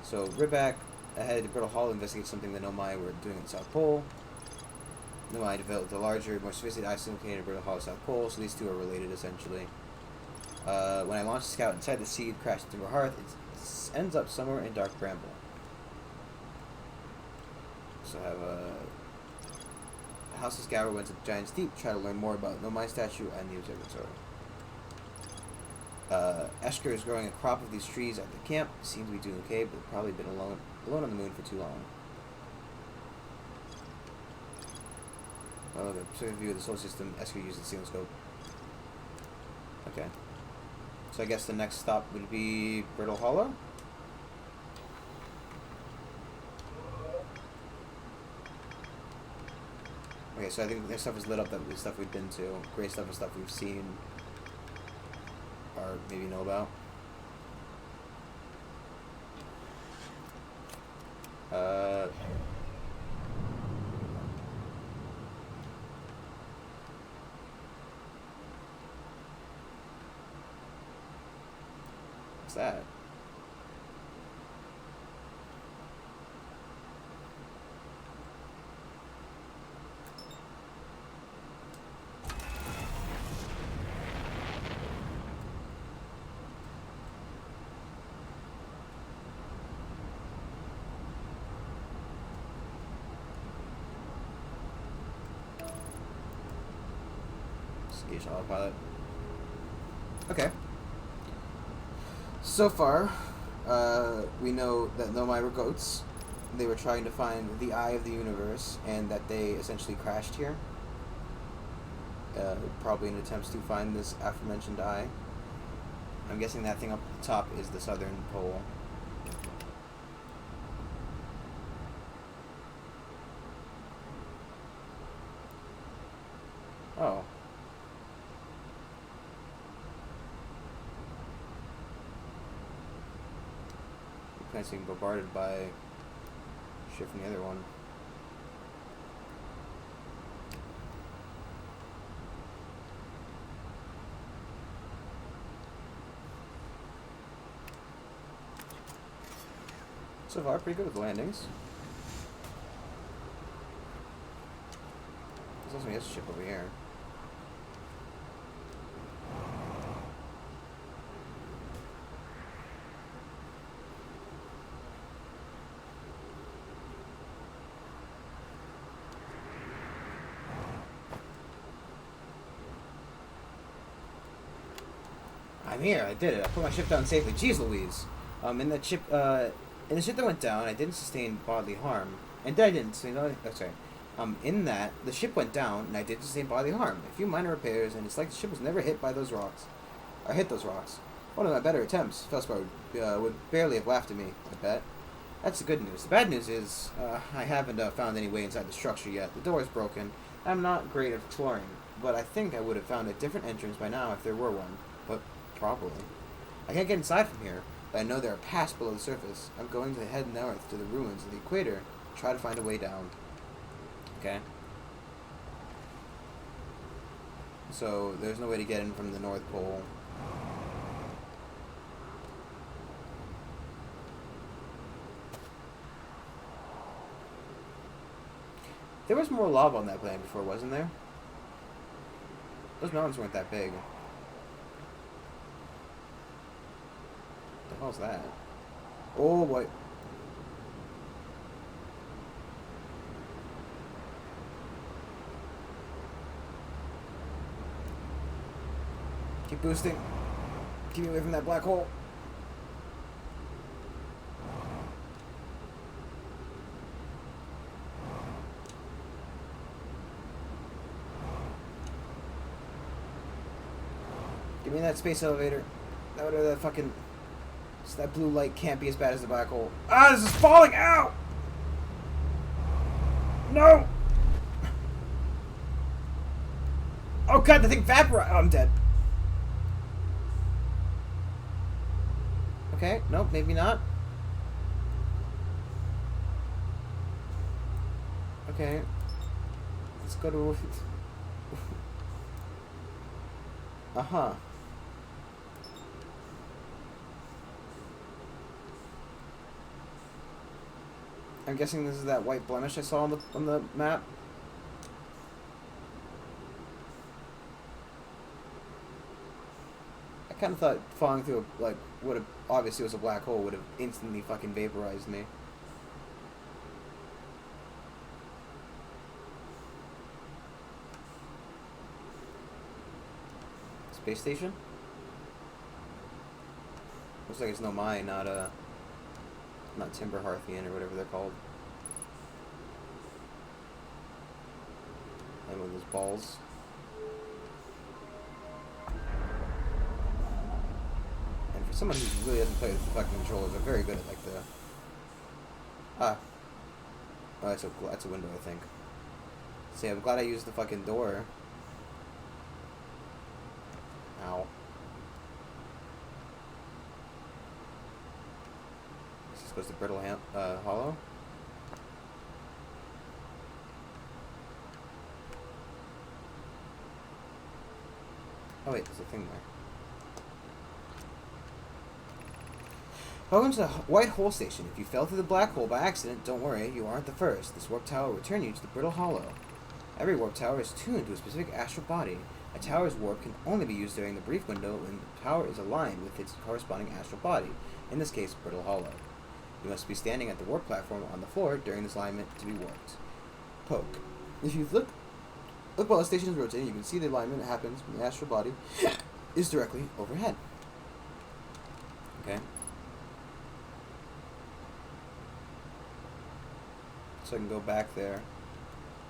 S1: So, Ribak ahead to Brittle Hollow investigates something that Nomai were doing at the South Pole. Nomai developed a larger, more sophisticated eye located at Brittle Hollow South Pole, so these two are related essentially. When I launched the scout inside the seed, crashed into a hearth, it ends up somewhere in Dark Bramble. So I have House of Scour went to Giant's Deep, try to learn more about Nomai statue and the observatory. Esker is growing a crop of these trees at the camp. Seems to be doing okay, but probably been alone on the moon for too long. Well, the perspective view of the solar system, Esker used the sealing scope. Okay. So I guess the next stop would be Brittle Hollow? Okay, so I think there's stuff is lit up that the stuff we've been to. Gray stuff is stuff we've seen or maybe know about. What's that? Engage autopilot. Okay. So far, we know that Nomai were goats. They were trying to find the Eye of the Universe, and that they essentially crashed here. Probably in attempts to find this aforementioned eye. I'm guessing that thing up at the top is the southern pole. Oh. The planet's being bombarded by shit from the other one. So far, pretty good with the landings. There's also a ship over here. I'm here. I did it. I put my ship down safely. Jeez Louise. In the ship that went down, I didn't sustain bodily harm. And I didn't sustain bodily... Oh, sorry. In that, the ship went down, and I did sustain bodily harm. A few minor repairs, and it's like the ship was never hit by those rocks. I hit those rocks. One of my better attempts. Felspar would barely have laughed at me, I bet. That's the good news. The bad news is, I haven't found any way inside the structure yet. The door is broken. I'm not great at exploring, but I think I would have found a different entrance by now if there were one. But probably. I can't get inside from here, but I know there are paths below the surface. I'm going to head north to the ruins of the equator, try to find a way down. Okay. So, there's no way to get in from the North Pole. There was more lava on that planet before, wasn't there? Those mountains weren't that big. What the hell's that? Oh boy. Keep boosting. Keep me away from that black hole. Give me that space elevator. That fucking... So that blue light can't be as bad as the black hole. Ah, this is falling out! No! Oh god, the thing vaporized. Oh, I'm dead. Okay, nope, maybe not. Okay. Let's go to... Uh-huh. I'm guessing this is that white blemish I saw on the map. I kind of thought falling through would have obviously was a black hole would have instantly fucking vaporized me. Space station? Looks like it's no mine, not Timber Hearthian or whatever they're called. And with those balls. And for someone who really doesn't play with the fucking controllers, they're very good at like the... Ah. Oh, that's a window, I think. See, I'm glad I used the fucking door. Ow. This goes to Brittle Hollow. Oh wait, there's a thing there. Welcome to the White Hole Station. If you fell through the black hole by accident, don't worry, you aren't the first. This warp tower will return you to the Brittle Hollow. Every warp tower is tuned to a specific astral body. A tower's warp can only be used during the brief window when the tower is aligned with its corresponding astral body, in this case, Brittle Hollow. You must be standing at the warp platform on the floor during this alignment to be warped. Poke. If you look while the station is rotating, you can see the alignment that happens when the astral body is directly overhead. Okay. So I can go back there.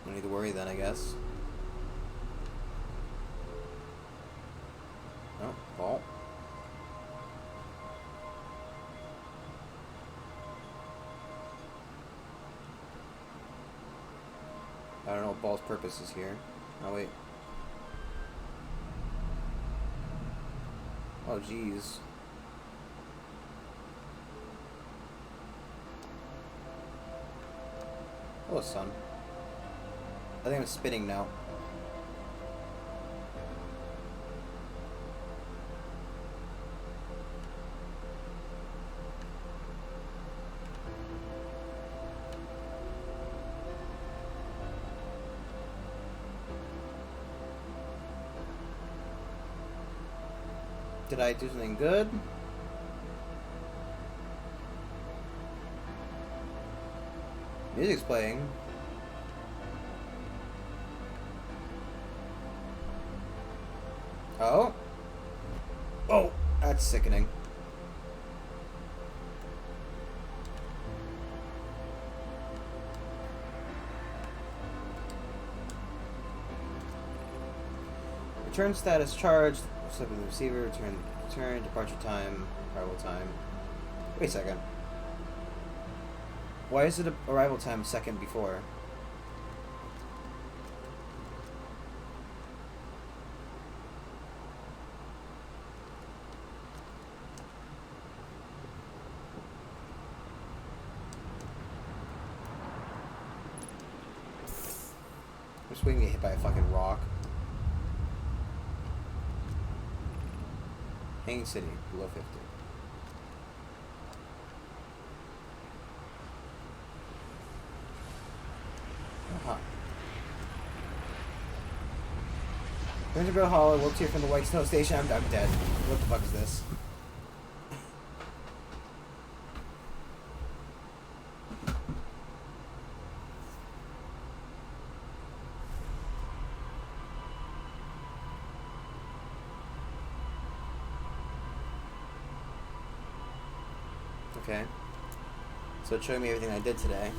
S1: No need to worry then, I guess. Oh, ball. I don't know what ball's purpose is here. Oh, wait. Oh, jeez. Hello, son. I think I'm spinning now. Did I do something good? Music's playing. Oh. Oh, that's sickening. Return status charged. Step with the receiver. Return. Departure time. Arrival time. Wait a second. Why is it arrival time a second before? I'm just waiting to get hit by a fucking rock. Hanging City, below 50. Uh-huh. Winterville Hollow, World Tier from the White Snow Station. I'm dead. What the fuck is this? Okay. So it's showing me everything I did today.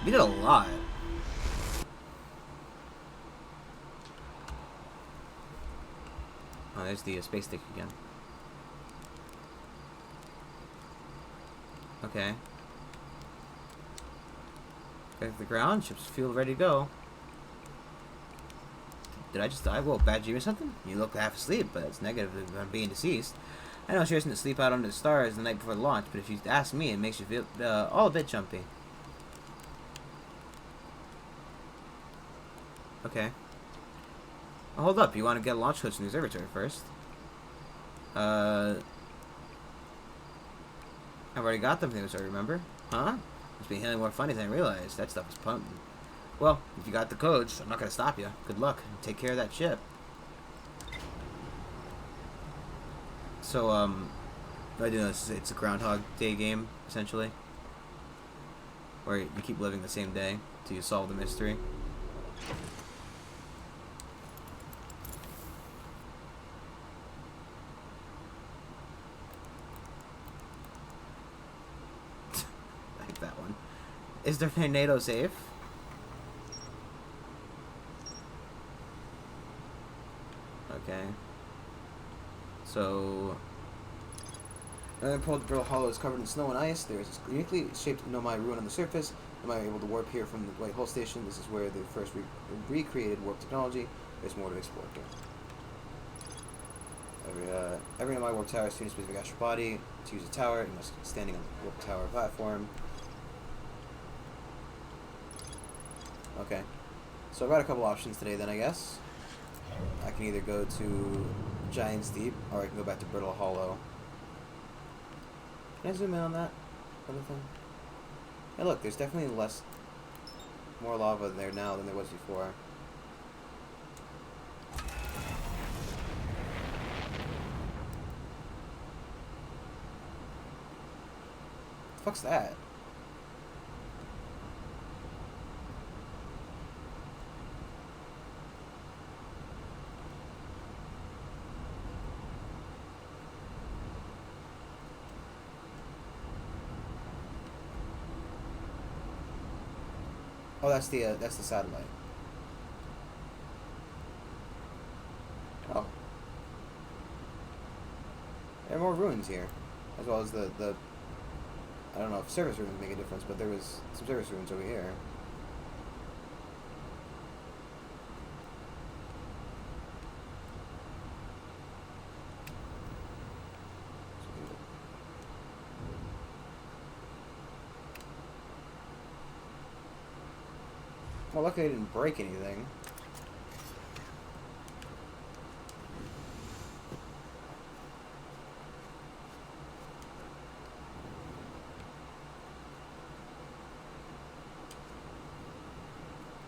S2: We did a lot. Oh, there's the space stick again. Okay. Back to the ground. Ships feel ready to go. Did I just die? Whoa, bad dream or something? You look half asleep, but it's negative on being deceased. I know it's interesting to sleep out under the stars the night before launch, but if you ask me, it makes you feel all a bit jumpy. Okay. Oh, hold up, you want to get a launch coach in the observatory first. I've already got them things, I remember. Huh? Must be handling more funny than I realized. That stuff is pumping. Well, if you got the codes, I'm not going to stop you. Good luck. Take care of that ship. So, I do know it's a Groundhog Day game, essentially. Where you keep living the same day till you solve the mystery. I like that one. Is their tornado safe? Okay. So,
S1: Pearl Hollow is covered in snow and ice. There is a uniquely shaped Nomai ruin on the surface. Nomai are able to warp here from the White Hole Station. This is where they first recreated warp technology. There's more to explore here. Every Nomai warp tower is to a specific astral body. To use a tower, you must be standing on the warp tower platform. Okay. So I've got a couple options today then, I guess. I can either go to Giant's Deep, or I can go back to Brittle Hollow. Can I zoom in on that other thing? Hey look, there's definitely more lava there now than there was before. The fuck's that? Oh, that's the satellite. Oh, there are more ruins here, as well as the I don't know if service ruins make a difference, but there was some service ruins over here. Well, luckily I didn't break anything.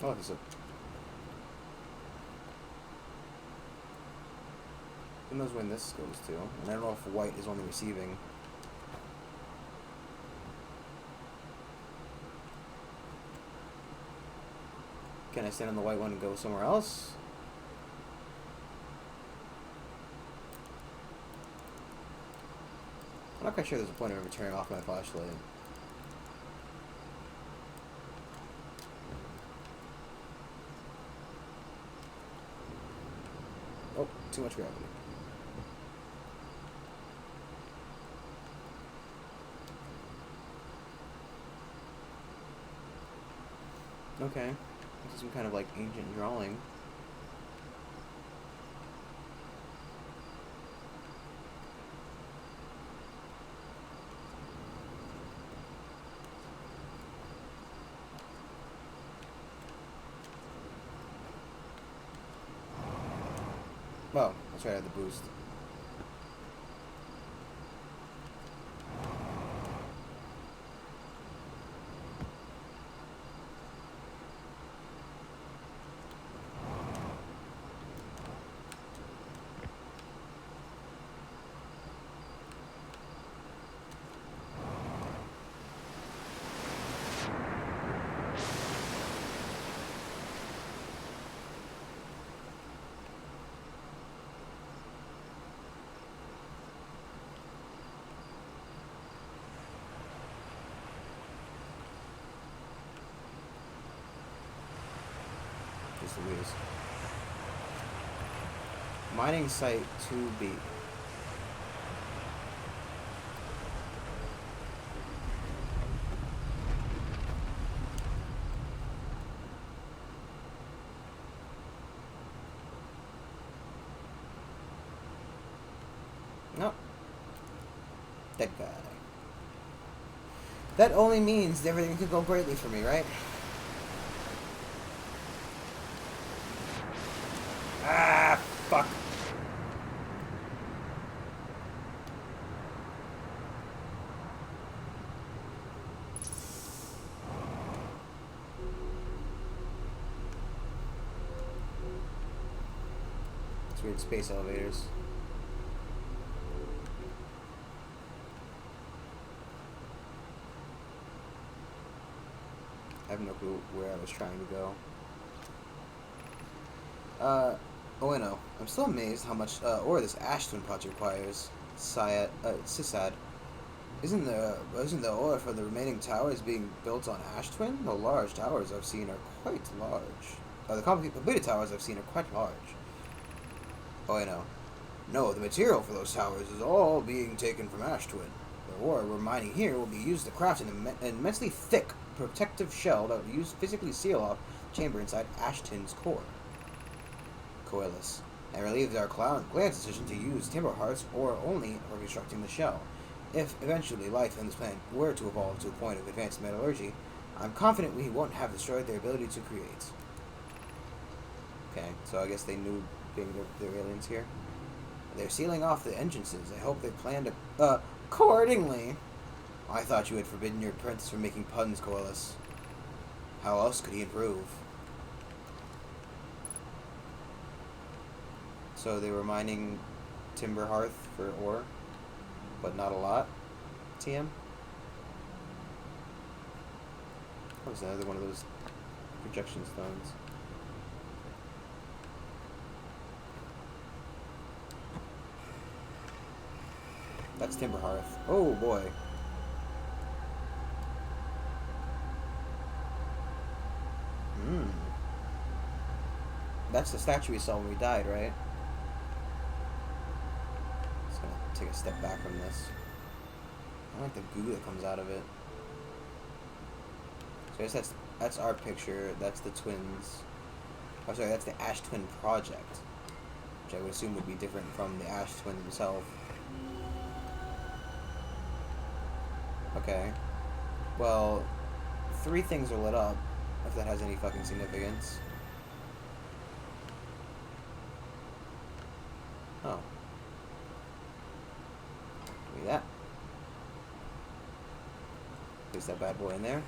S1: Oh, there's a... Who knows when this goes to? And I don't know if white is only receiving. Can I stand on the white one and go somewhere else? I'm not quite sure there's a point of ever turning off my flashlight. Oh, too much gravity. Okay. This is some kind of like ancient drawing. Well, let's try to add the boost. Just Louise. Mining site 2B. Nope. Dead guy. That only means everything could go greatly for me, right? Ah, fuck. It's weird space elevators. I have no clue where I was trying to go. Oh, I know. I'm still amazed how much ore this Ash Twin project requires. Sisad. Isn't the ore for the remaining towers being built on Ash Twin? The large towers I've seen are quite large. The completed towers I've seen are quite large. Oh, I know. No, the material for those towers is all being taken from Ash Twin. The ore we're mining here will be used to craft an immensely thick protective shell that will physically seal off the chamber inside Ash Twin's core. Coelus. I relieved our clan's decision to use timber hearts or only for constructing the shell. If eventually life on this planet were to evolve to a point of advanced metallurgy, I'm confident we won't have destroyed their ability to create. Okay, so I guess they knew being their aliens here. They're sealing off the entrances. I hope they plan to accordingly. I thought you had forbidden your apprentice from making puns, Coelus. How else could he improve? So they were mining timber hearth for ore, but not a lot. TM? What was another one of those projection stones? That's timber hearth. Oh boy. That's the statue we saw when we died, right? Just gonna take a step back from this. I like the goo that comes out of it. So I guess that's our picture. That's the twins. Oh, sorry, that's the Ash Twin project, which I would assume would be different from the Ash Twin himself. Okay. Well, 3 things are lit up, if that has any fucking significance. Oh. Give me that. Place that bad boy in there.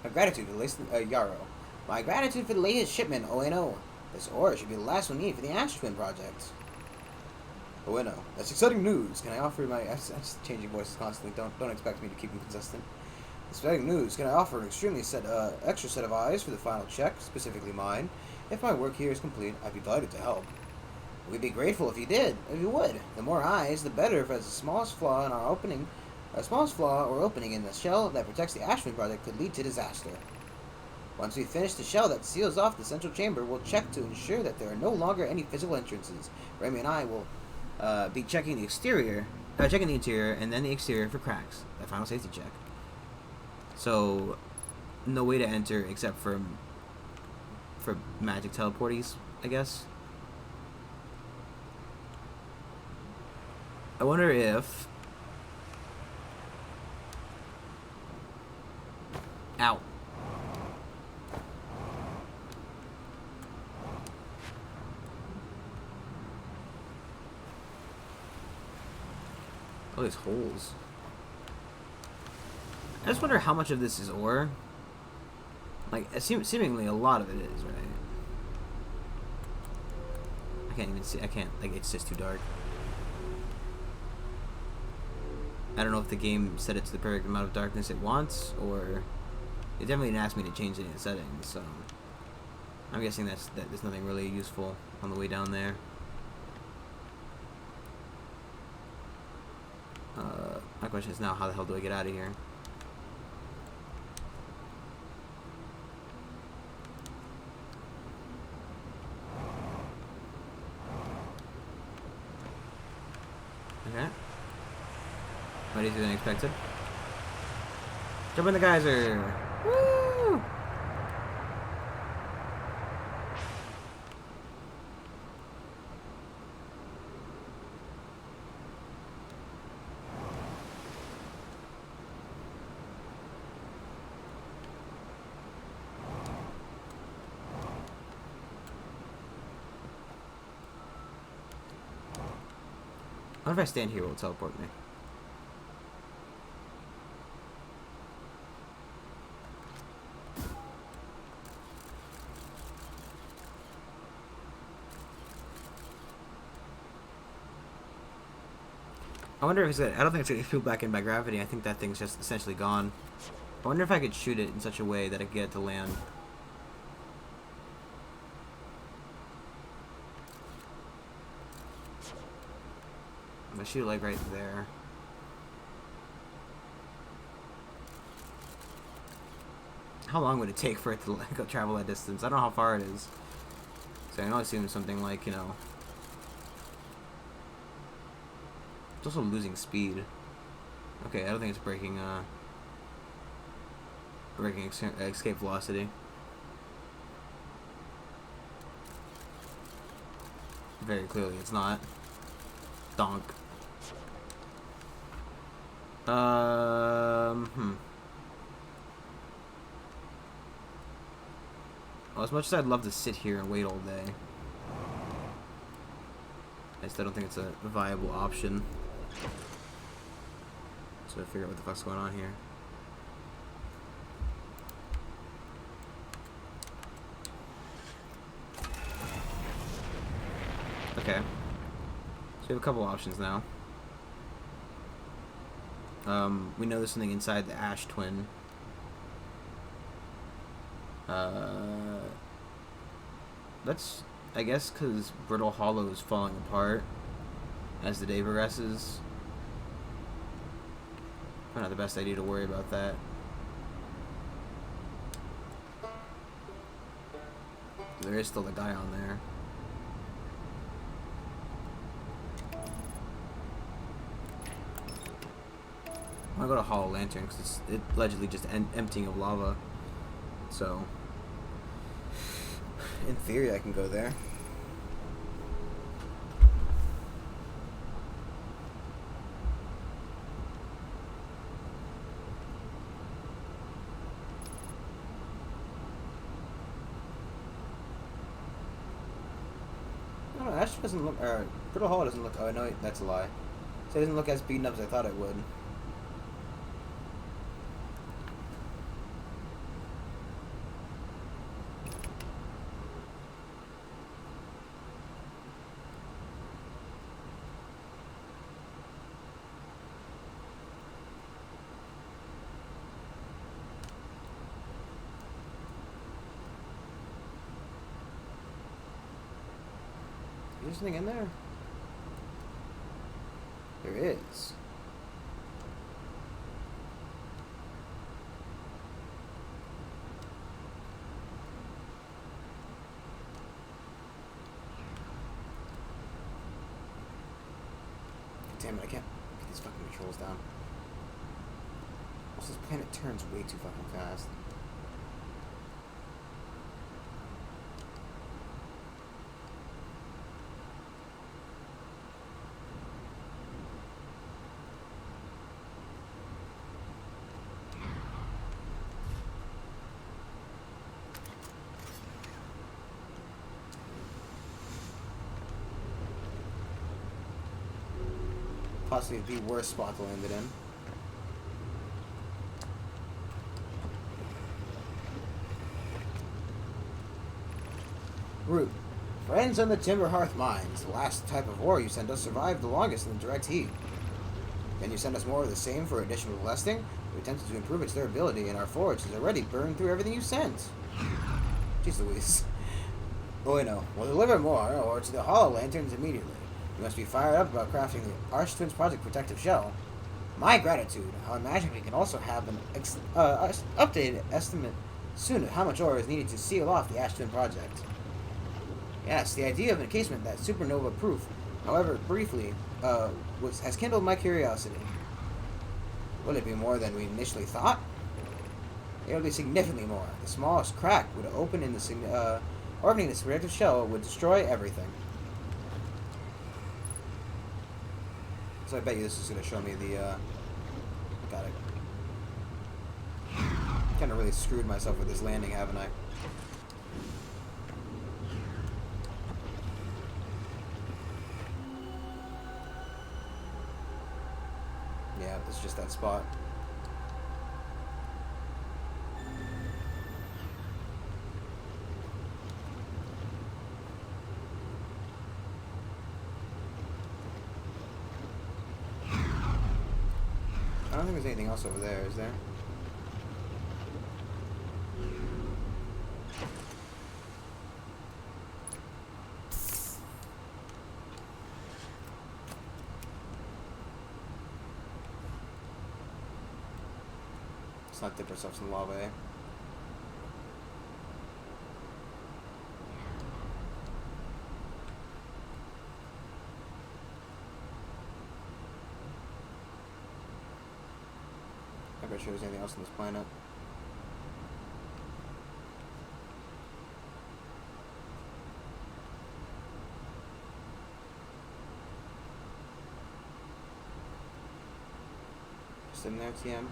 S1: My gratitude for the latest, Yarrow. My gratitude for the latest shipment, ONO. This ore should be the last one needed for the Ash Twin project. ONO. That's exciting news. Can I offer my... I'm just changing voices constantly. Don't expect me to keep them consistent. Exciting news. Can I offer an extremely extra set of eyes for the final check, specifically mine? If my work here is complete, I'd be delighted to help. We'd be grateful if you did, if you would. The more eyes, the better. If it's the smallest flaw in our opening, a smallest flaw or opening in the shell that protects the Ash Twin project could lead to disaster. Once we finish the shell that seals off the central chamber, we'll check to ensure that there are no longer any physical entrances. Remy and I will be checking the exterior, checking the interior, and then the exterior for cracks. That final safety check. So, no way to enter except for magic teleporties, I guess. I wonder if... Ow. All these holes. I just wonder how much of this is ore. Like, seemingly a lot of it is, right? I can't even see. I can't. Like, it's just too dark. I don't know if the game set it to the perfect amount of darkness it wants, or it definitely didn't ask me to change any of the settings. So I'm guessing that there's nothing really useful on the way down there. My question is now, how the hell do I get out of here? Okay. What easier than expected. Jump in the geyser! Woo! I wonder if I stand here, will it teleport me? I wonder if it's gonna, I don't think it's going to feel back in by gravity. I think that thing's just essentially gone. I wonder if I could shoot it in such a way that I could get it to land. I'm going to shoot it like right there. How long would it take for it to go travel that distance? I don't know how far it is. So I know I assume something like, you know... It's also losing speed. Okay, I don't think it's breaking escape velocity. Very clearly it's not. Donk. Well, as much as I'd love to sit here and wait all day, I still don't think it's a viable option. So I figure out what the fuck's going on here. Okay. So we have a couple options now. We know there's something inside the Ash Twin. That's, I guess, because Brittle Hollow is falling apart as the day progresses. Probably not the best idea to worry about that. There is still a guy on there. I'm gonna go to Hollow Lantern because it's allegedly just emptying of lava. So, in theory, I can go there. I don't know, Ash doesn't look, or Brittle Hollow doesn't look, oh no, that's a lie. So it doesn't look as beaten up as I thought it would. Is there anything in there? There is. Damn it, I can't get these fucking controls down. Also, this planet turns way too fucking fast. Possibly the worst spot to land it in. Root. Friends on the Timber Hearth Mines. The last type of ore you sent us survived the longest in the direct heat. Can you send us more of the same for additional blessing? We attempted to improve its durability, and our forge has already burned through everything you sent. Jeez Louise. Oh, no. We'll deliver more ore to the Hollow Lanterns immediately. You must be fired up about crafting the Arch Twins Project Protective Shell. My gratitude. I imagine we can also have an updated estimate soon of how much ore is needed to seal off the Ash Twin Project. Yes, the idea of an encasement that supernova proof, however briefly, has kindled my curiosity. Will it be more than we initially thought? It will be significantly more. The smallest crack would open in the opening this protective shell would destroy everything. So I bet you this is going to show me the, got it. Kind of really screwed myself with this landing, haven't I? Yeah, it's just that spot. I don't think there's anything else over there, is there? Let's not dip ourselves in lava, eh? I bet you there's anything else on this planet. Just in there, TM.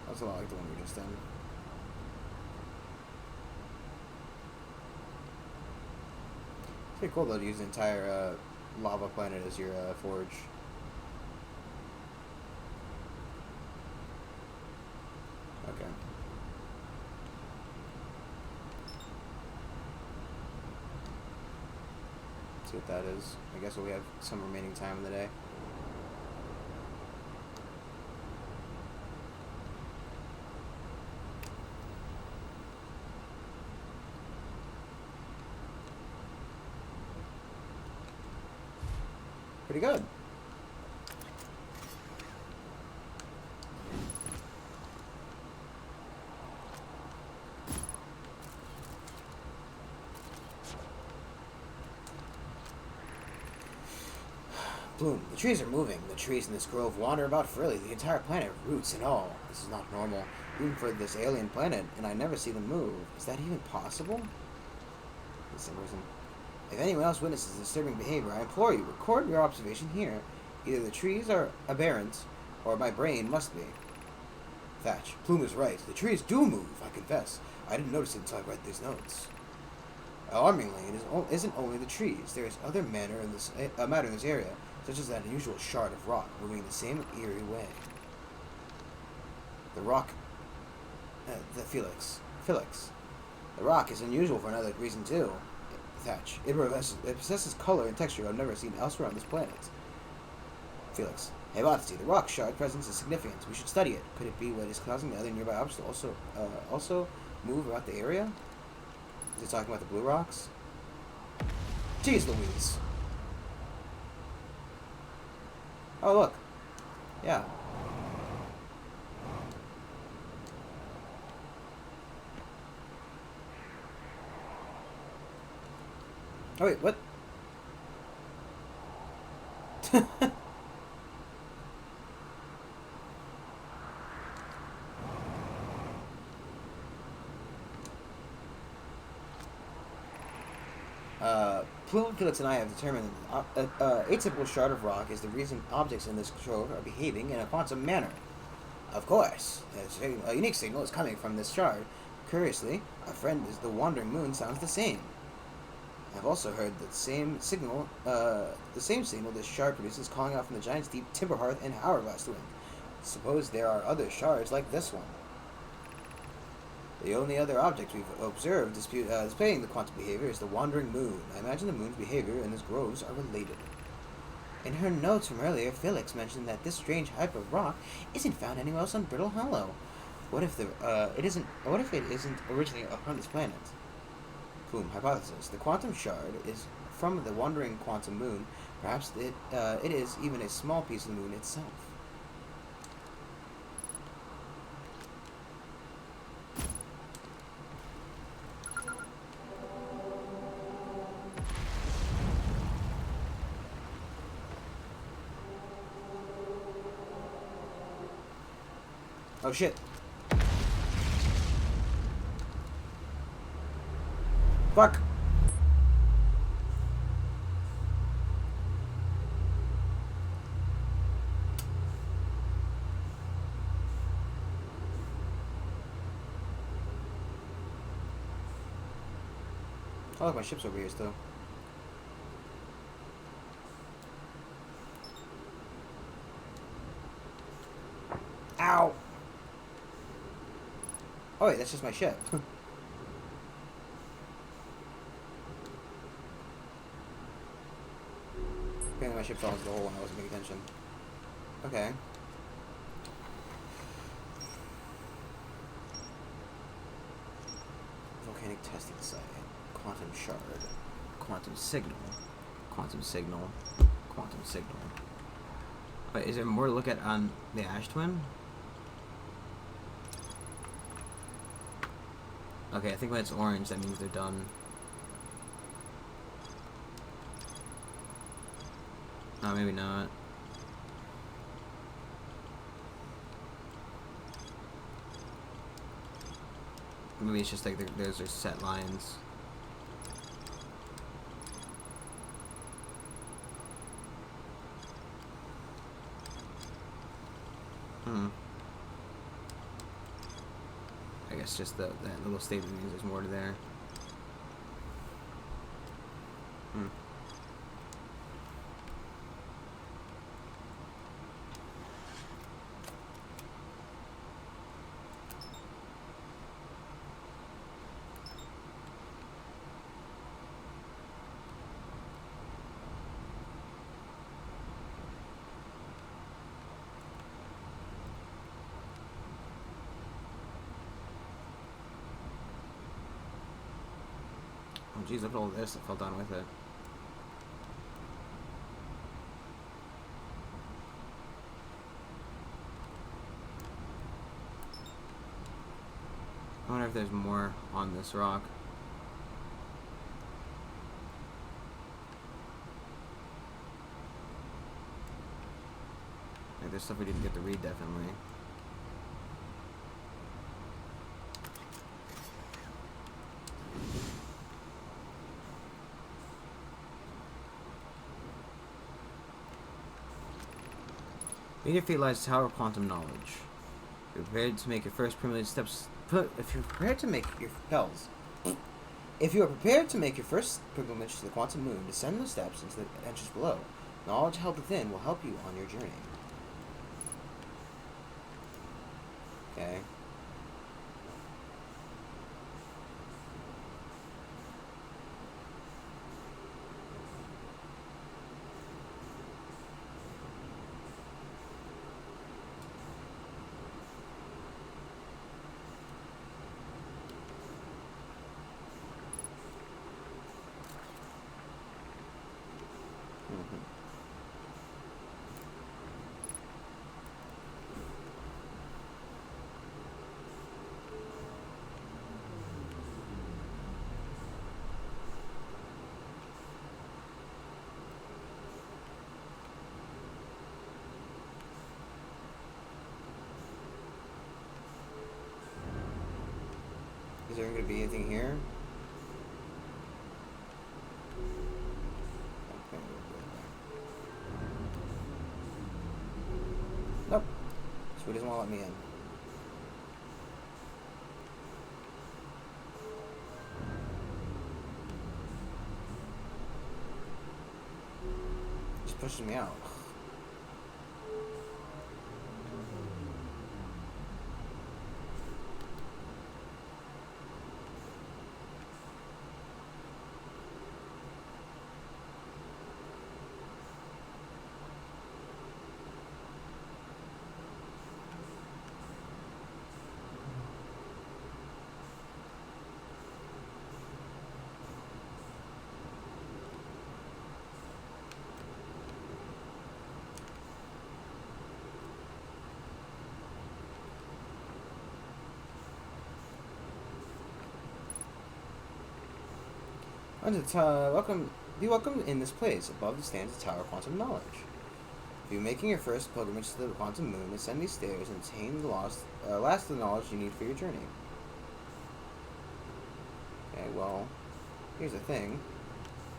S1: That's a lot like the one we just done. It's pretty cool though to use the entire lava planet as your forge. Okay. See what that is. I guess we have some remaining time in the day. Pretty good. Bloom, the trees are moving. The trees in this grove wander about freely. The entire planet, roots and all. This is not normal, even for this alien planet, and I never see them move. Is that even possible? If anyone else witnesses disturbing behavior, I implore you, record your observation here. Either the trees are aberrant, or my brain must be. Thatch, Plume is right. The trees do move, I confess. I didn't notice it until I read these notes. Alarmingly, it isn't only the trees. There is other matter in this area, such as that unusual shard of rock moving in the same eerie way. The rock... the Felix. The rock is unusual for another reason, too. Thatch. It possesses color and texture I've never seen elsewhere on this planet. Felix. Hypothesis: the rock shard presence is significant. We should study it. Could it be what is causing the other nearby objects to also move about the area? Is it talking about the blue rocks? Jeez Louise. Oh, look. Yeah. Oh, wait, what? Plume, Felix, and I have determined that atypical shard of rock is the reason objects in this trove are behaving in a quantum manner. Of course, a unique signal is coming from this shard. Curiously, our friend is the Wandering Moon sounds the same. I've also heard that the same signal this shard produces calling out from the Giant's Deep, Timberhearth, and Hourglass Twin. Suppose there are other shards like this one. The only other object we've observed displaying the quantum behavior is the Wandering Moon. I imagine the moon's behavior and its groves are related. In her notes from earlier, Felix mentioned that this strange type of rock isn't found anywhere else on Brittle Hollow. What if it isn't originally from this planet? Boom. Hypothesis: the quantum shard is from the wandering quantum moon. Perhaps it is even a small piece of the moon itself. Oh shit. Fuck. Oh look, my ship's over here still. Ow! Oh wait, that's just my ship. Apparently my ship fell into the hole when I wasn't paying attention. Okay. Volcanic testing site. Quantum shard.
S2: Quantum signal. Quantum signal. Quantum signal. Wait, is there more to look at on the Ash Twin? Okay, I think when it's orange, that means they're done. Oh, maybe not. Maybe it's just like those are set lines. I guess just that little statement means there's more to there. Oh geez, look at all this that fell down with it. I wonder if there's more on this rock. Like, there's stuff we didn't get to read, definitely. In your fate lies tower of quantum knowledge. You're prepared to make your first primitive steps.
S1: If you're prepared to make your If you are prepared to make your first pilgrimage to the quantum moon, descend the steps into the entrance below. Knowledge held within will help you on your journey. Okay. there going to be anything here? Nope. So he doesn't want to let me in. Just pushes me out. Be welcome in this place. Above stands the Tower of Quantum Knowledge. If you're making your first pilgrimage to the Quantum Moon, ascend these stairs and obtain the last of the knowledge you need for your journey. Okay, well, here's the thing.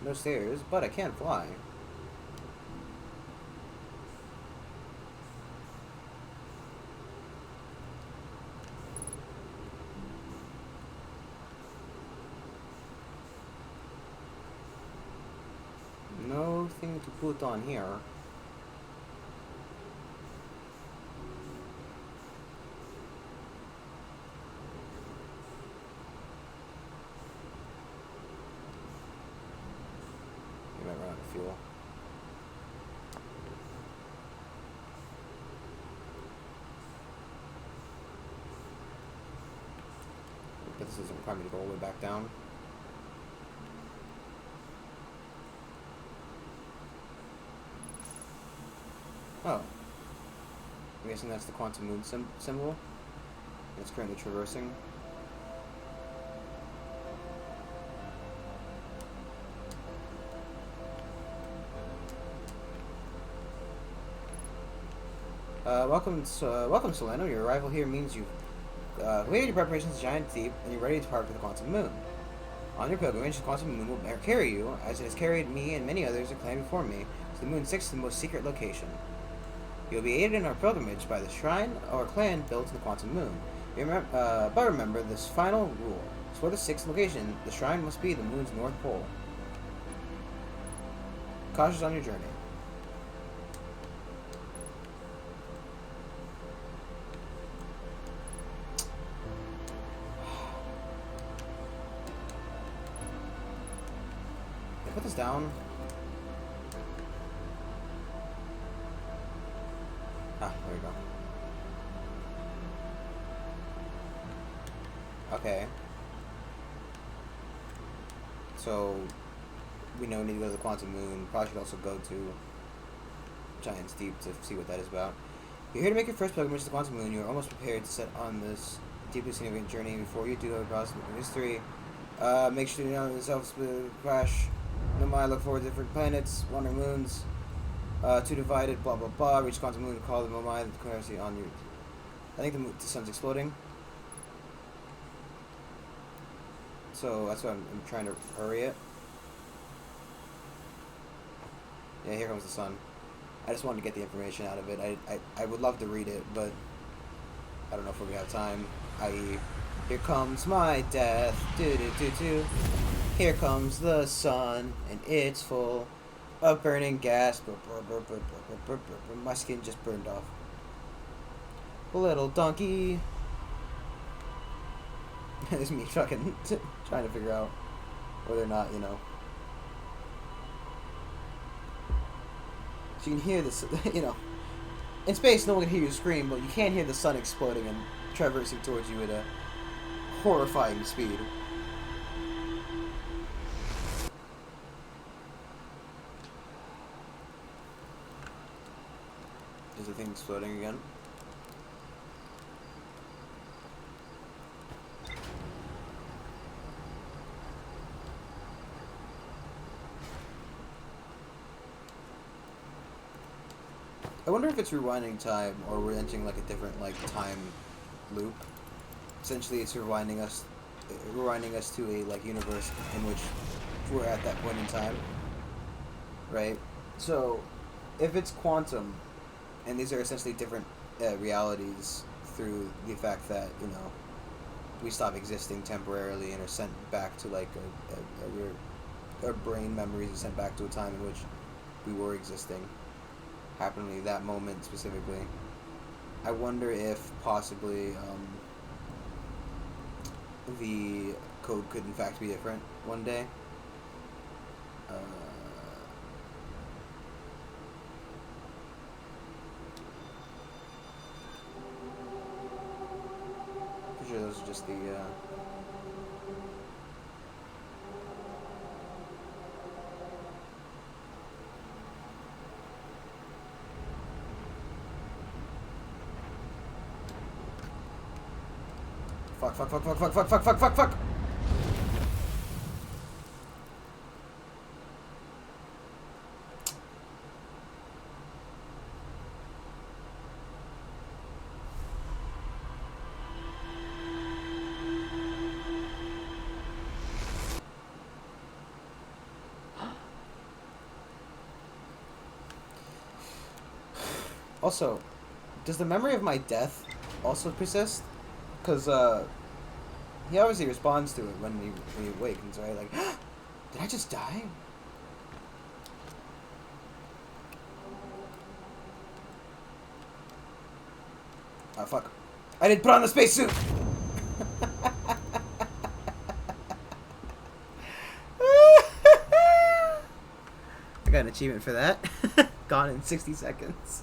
S1: No stairs, but I can fly. Nothing to put on here. You might run out of fuel. But this doesn't require me to go all the way back down. Oh. I'm guessing that's the Quantum Moon symbol. It's currently traversing. Welcome, Solano. Your arrival here means you've completed your preparations to Giant Deep, and you're ready to depart for the Quantum Moon. On your pilgrimage, the Quantum Moon will carry you, as it has carried me and many others who claimed before me, to the Moon's sixth and most secret location. You'll be aided in our pilgrimage by the shrine or clan built to the Quantum Moon. But remember this final rule. For the sixth location, the shrine must be the Moon's North Pole. Cautious on your journey. Put this down. Ah, there we go. Okay. So, we know we need to go to the Quantum Moon. Probably should also go to Giant's Deep to see what that is about. You're here to make your first pilgrimage to the Quantum Moon. You're almost prepared to set on this deeply significant journey. Before you do have a process of history, make sure you know yourself crash. No mind, look forward to different planets, wandering moons, two divided, blah blah blah. Reach Quantum Moon, call them. No mind, clarity on your. I think the sun's exploding. So that's why I'm trying to hurry it. Yeah, here comes the sun. I just wanted to get the information out of it. I would love to read it, but I don't know if we have time. I.e., here comes my death. Do do do do. Here comes the sun, and it's full of burning gas. My skin just burned off. Little donkey. It's me fucking trying to figure out whether or not, you know. So you can hear this, you know. In space, no one can hear you scream, but you can hear the sun exploding and traversing towards you at a horrifying speed. Is the thing exploding again? I wonder if it's rewinding time or we're entering like a different like time loop. Essentially, it's rewinding us rewinding us to a like universe in which we're at that point in time, right? So, if it's quantum, and these are essentially different realities through the fact that we stop existing temporarily and are sent back to like our brain memories are sent back to a time in which we were existing, happening that moment specifically. I wonder if possibly the code could in fact be different one day. Pretty sure those are just the fuck. Also, does the memory of my death also persist? Because he obviously responds to it when he awakens, right? Like, did I just die? Oh fuck! I didn't put on the spacesuit. I got an achievement for that. Gone in 60 seconds.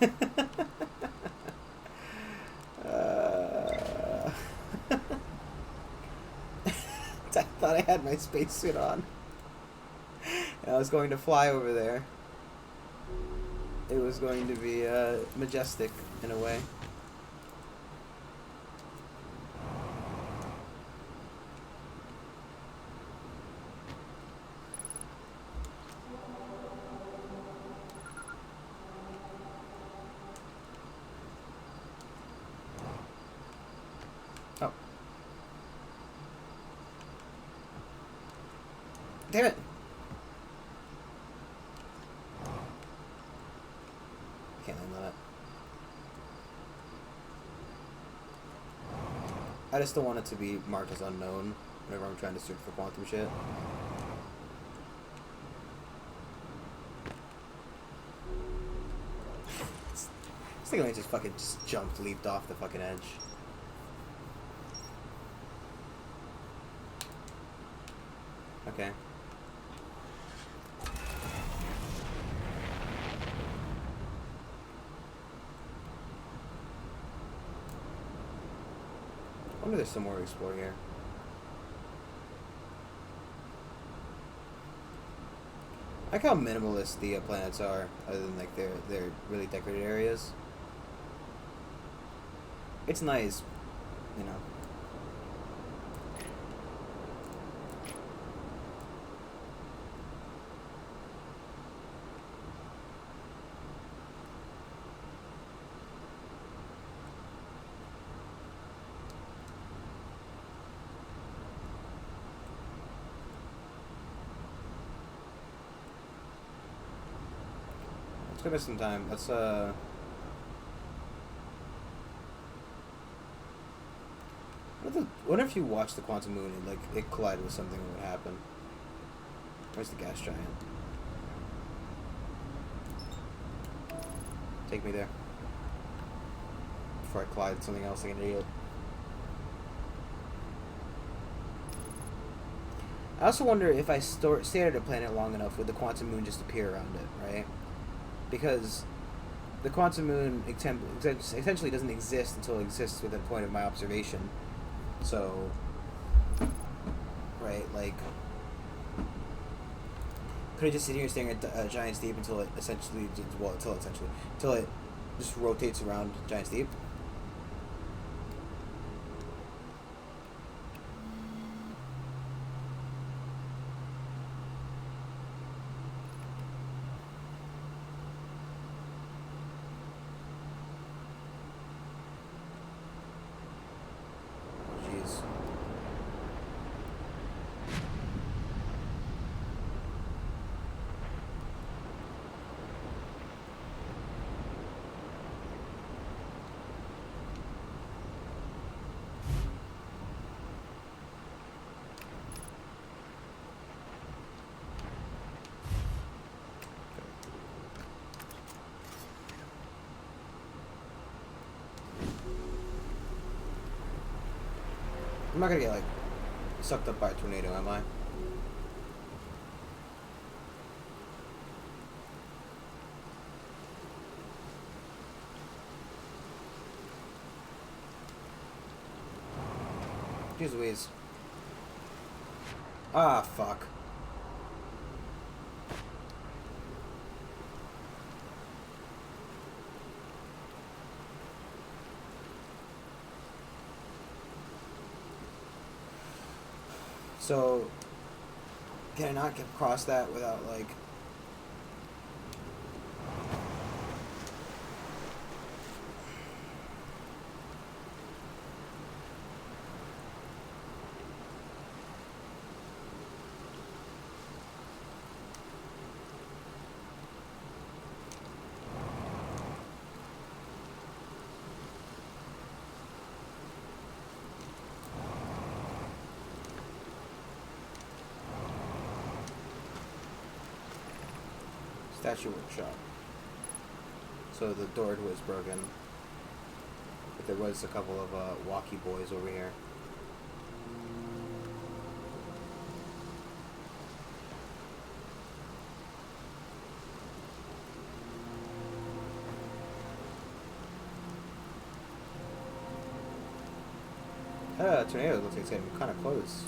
S1: I thought I had my spacesuit on. And I was going to fly over there. It was going to be majestic in a way. Oh. Damn it! I can't land that. I just don't want it to be marked as unknown whenever I'm trying to search for quantum shit. This thing just fucking leaped off the fucking edge. Okay. I wonder if there's some more to explore here. I like how minimalist the planets are, other than like they're really decorated areas. It's nice, you know. Let's give it some time. Let's what if you watched the quantum moon and like it collided with something? What would happen? Where's the gas giant? Take me there before I collide with something else like an idiot. I also wonder if I stayed at a planet long enough, would the quantum moon just appear around it, right? Because the quantum moon essentially doesn't exist until it exists within a point of my observation. So, right, like, could I just sit here staring at Giant's Deep until it until it just rotates around Giant's Deep? I'm not gonna get, like, sucked up by a tornado, am I? Jeez Louise. Ah, fuck. So, can I not get across that without, like... Statue workshop. So the door was broken. But there was a couple of walkie boys over here. Tornado looks like it's getting kind of close.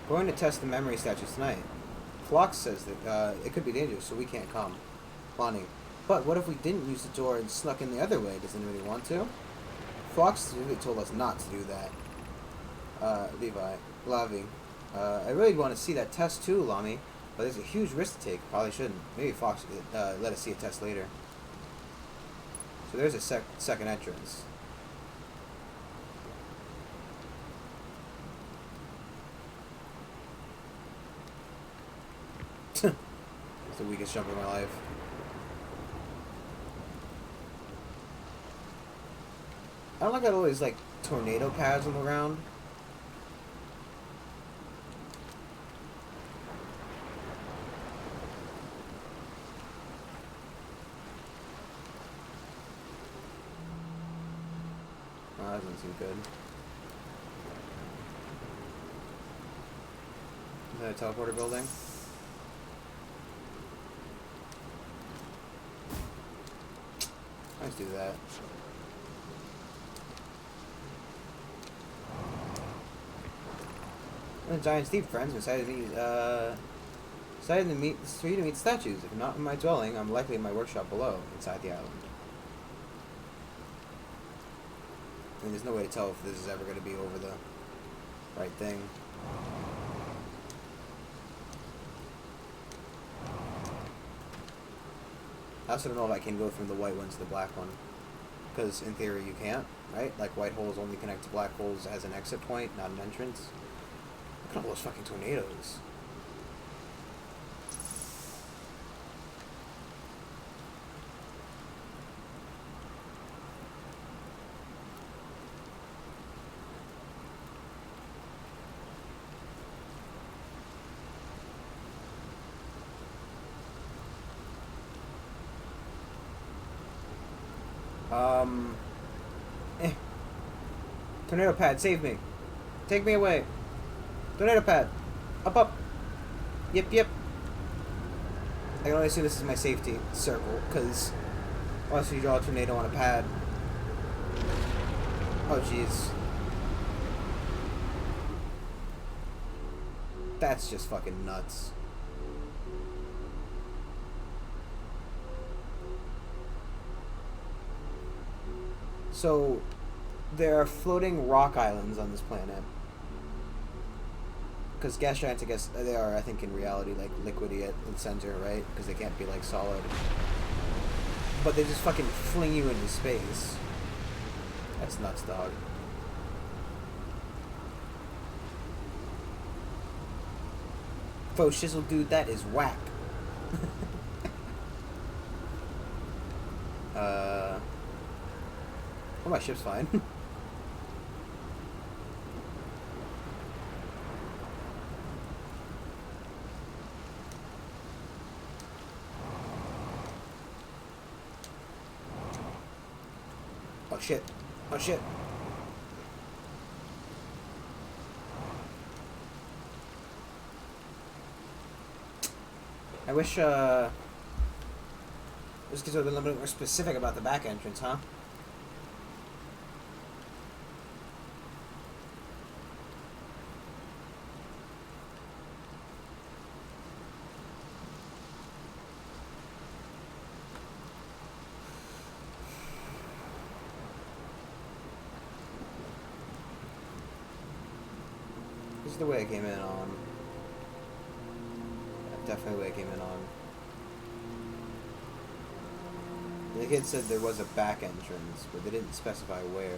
S1: Going to test the memory statues tonight. Phlox says that it could be dangerous, so we can't come. Bonnie. But what if we didn't use the door and snuck in the other way? Does anybody want to? Phlox really told us not to do that. Levi. Lavi. I really want to see that test too, Lami. But there's a huge risk to take. Probably shouldn't. Maybe Phlox let us see a test later. So there's a second entrance. It's the weakest jump of my life. I don't like all these, like, tornado pads on the ground. Oh, that doesn't seem good. Is that a teleporter building? Let's do that. The giant Steve friends decided to meet the street to meet statues. If not in my dwelling, I'm likely in my workshop below, inside the island. I mean, there's no way to tell if this is ever going to be over the right thing. I also don't know if I can go from the white one to the black one. Because in theory you can't, right? Like white holes only connect to black holes as an exit point, not an entrance. Look at all those fucking tornadoes. Tornado pad, save me. Take me away. Tornado pad. Up, up. Yep, yep. I can only assume this is my safety circle, because once you draw a tornado on a pad. Oh, jeez. That's just fucking nuts. So, there are floating rock islands on this planet. Because gas giants, I guess, they are, I think, in reality, like, liquidy at the center, right? Because they can't be, like, solid. But they just fucking fling you into space. That's nuts, dog. Faux shizzle, dude, that is whack. Oh, my ship's fine. Oh shit. Oh shit. I wish, this kids would have been a little bit more specific about the back entrance, huh? This is the way I came in on. Definitely the way I came in on. The kid said there was a back entrance, but they didn't specify where.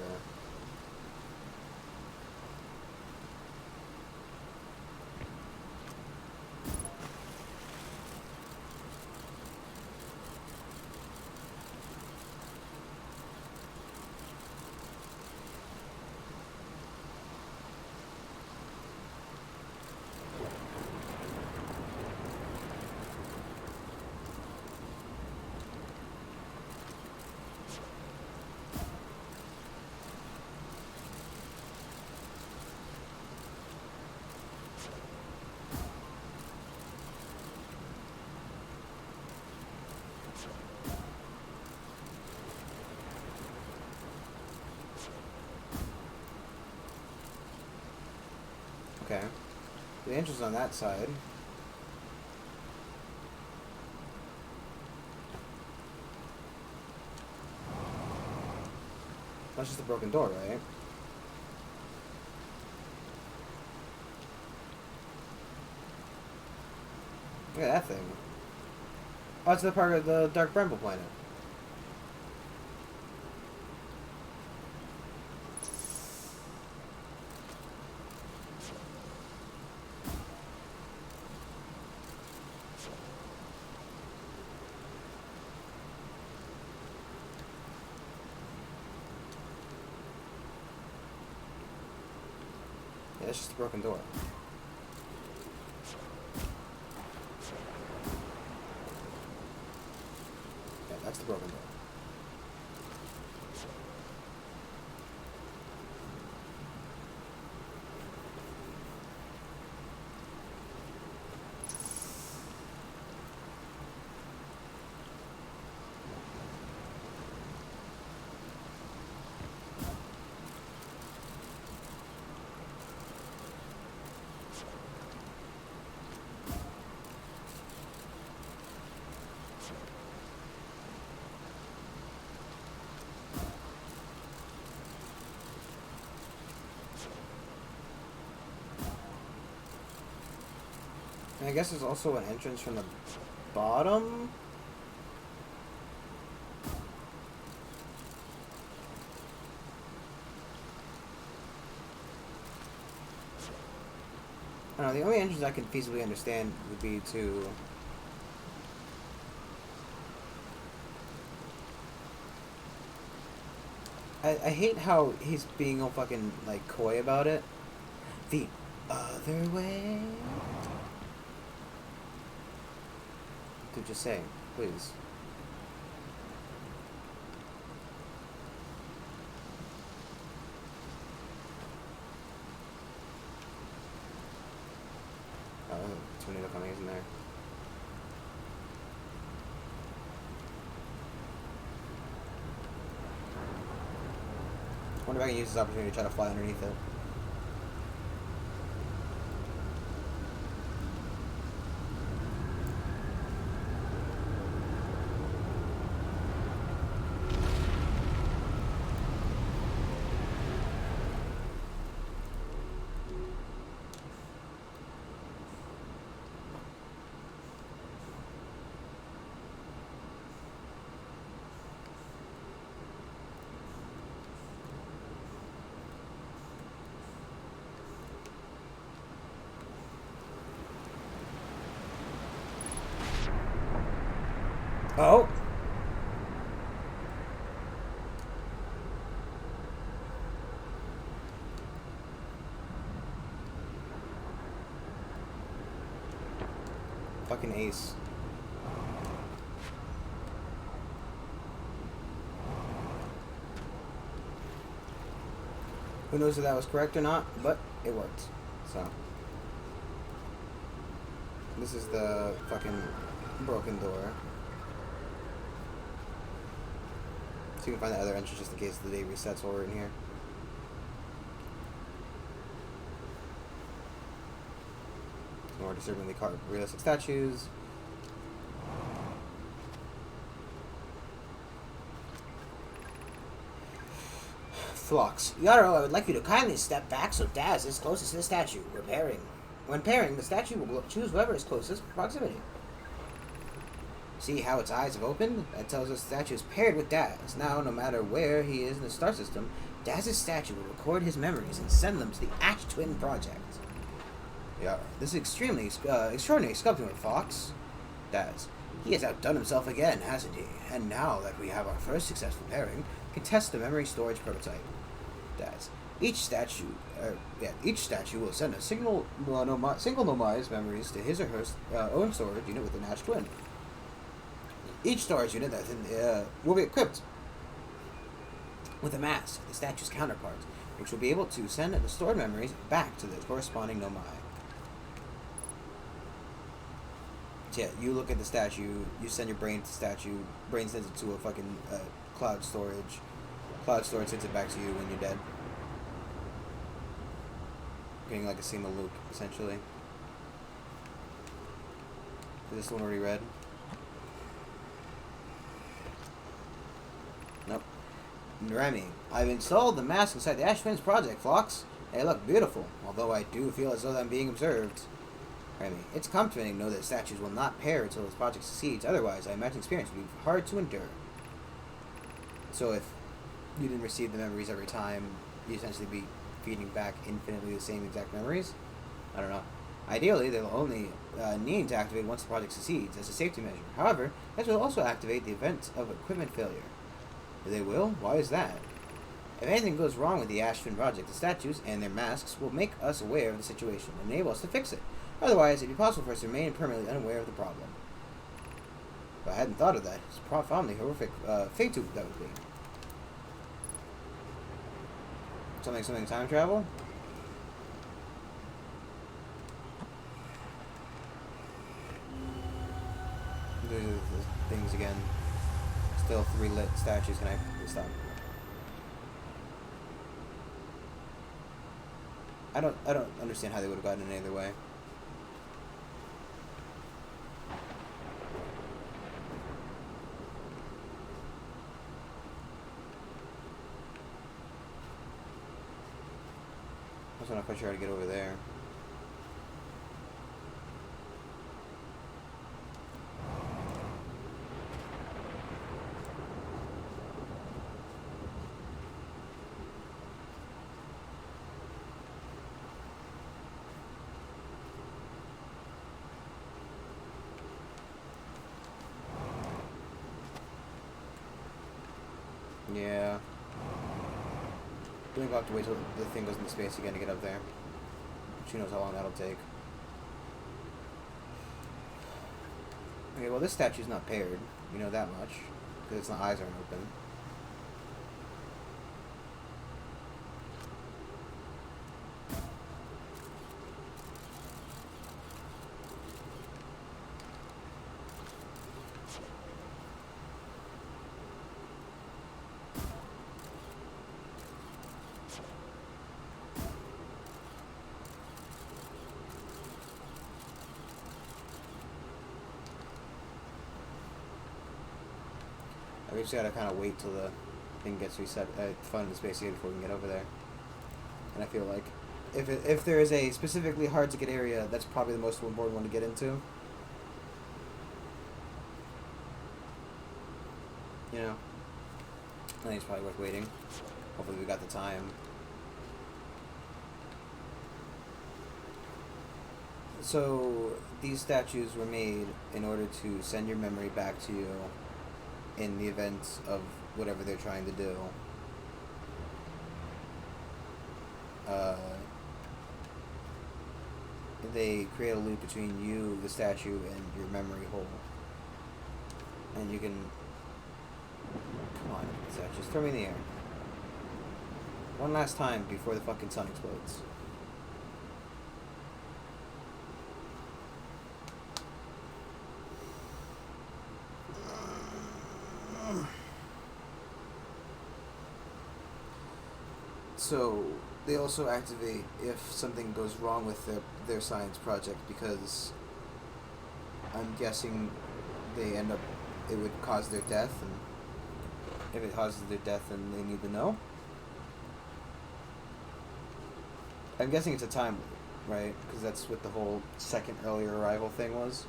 S1: Okay. The entrance on that side. That's just a broken door, right? Look at that thing. Oh, it's the part of the Dark Bramble planet. Yeah, it's just a broken door. Yeah, that's the broken door. And I guess there's also an entrance from the bottom. I don't know, the only entrance I can feasibly understand would be to... I hate how he's being all fucking, like, coy about it. The other way? Dude, just say, please. Oh, tornado coming, isn't there? I wonder if I can use this opportunity to try to fly underneath it. Oh! Fucking ace. Who knows if that was correct or not, but it worked. So. This is the fucking broken door. So you can find the other entrance just in case the day resets while we're in here. More disturbingly carved realistic statues. Phlox. Yarrow, I would like you to kindly step back so Daz is closest to the statue. We're pairing. When pairing, the statue will choose whoever is closest proximity. See how its eyes have opened? That tells us the statue is paired with Daz. Now, no matter where he is in the star system, Daz's statue will record his memories and send them to the Ash Twin Project. Yeah, this is extremely extraordinary sculpting of Fox. Daz. He has outdone himself again, hasn't he? And now that we have our first successful pairing, we can test the memory storage prototype. Daz. Each statue will send a single nomized memories to his or her own storage unit within Ash Twin. Each storage unit will be equipped with a mask, the statue's counterpart, which will be able to send the stored memories back to the corresponding nomai. Yeah, you look at the statue, you send your brain to the statue, brain sends it to a fucking cloud storage. Cloud storage sends it back to you when you're dead. Getting like a single loop, essentially. Is this one already read? Nope. Remy, I've installed the mask inside the Ash Twins project, Phlox. They look beautiful, although I do feel as though I'm being observed. Remy, it's comforting to know that statues will not pair until this project succeeds. Otherwise, I imagine experience would be hard to endure. So if you didn't receive the memories every time, you'd essentially be feeding back infinitely the same exact memories? I don't know. Ideally, they'll only need to activate once the project succeeds as a safety measure. However, this will also activate the event of equipment failure. They will? Why is that? If anything goes wrong with the Ash Twin project, the statues and their masks will make us aware of the situation and enable us to fix it. Otherwise, it'd be possible for us to remain permanently unaware of the problem. But I hadn't thought of that. It's a profoundly horrific fate that would be. Something time travel? These are the things again. Still 3 lit statues. Can I stop? I don't understand how they would have gotten in either way. I was not quite sure how to get over there. Yeah. I think I'll have to wait till the thing goes into space again to get up there. Who knows how long that'll take. Okay, well this statue's not paired. We know that much. Because its eyes aren't open. We just gotta kind of wait till the thing gets reset, fun in space before we can get over there. And I feel like if there is a specifically hard to get area, that's probably the most important one to get into. You know, I think it's probably worth waiting. Hopefully we got the time. So these statues were made in order to send your memory back to you in the event of whatever they're trying to do. They create a loop between you, the statue, and your memory hole. And you can... Come on, statues, throw me in the air. One last time before the fucking sun explodes. So they also activate if something goes wrong with their science project, because I'm guessing they end up, it would cause their death, and if it causes their death, then they need to know. I'm guessing it's a time loop, right? Because that's what the whole second earlier arrival thing was.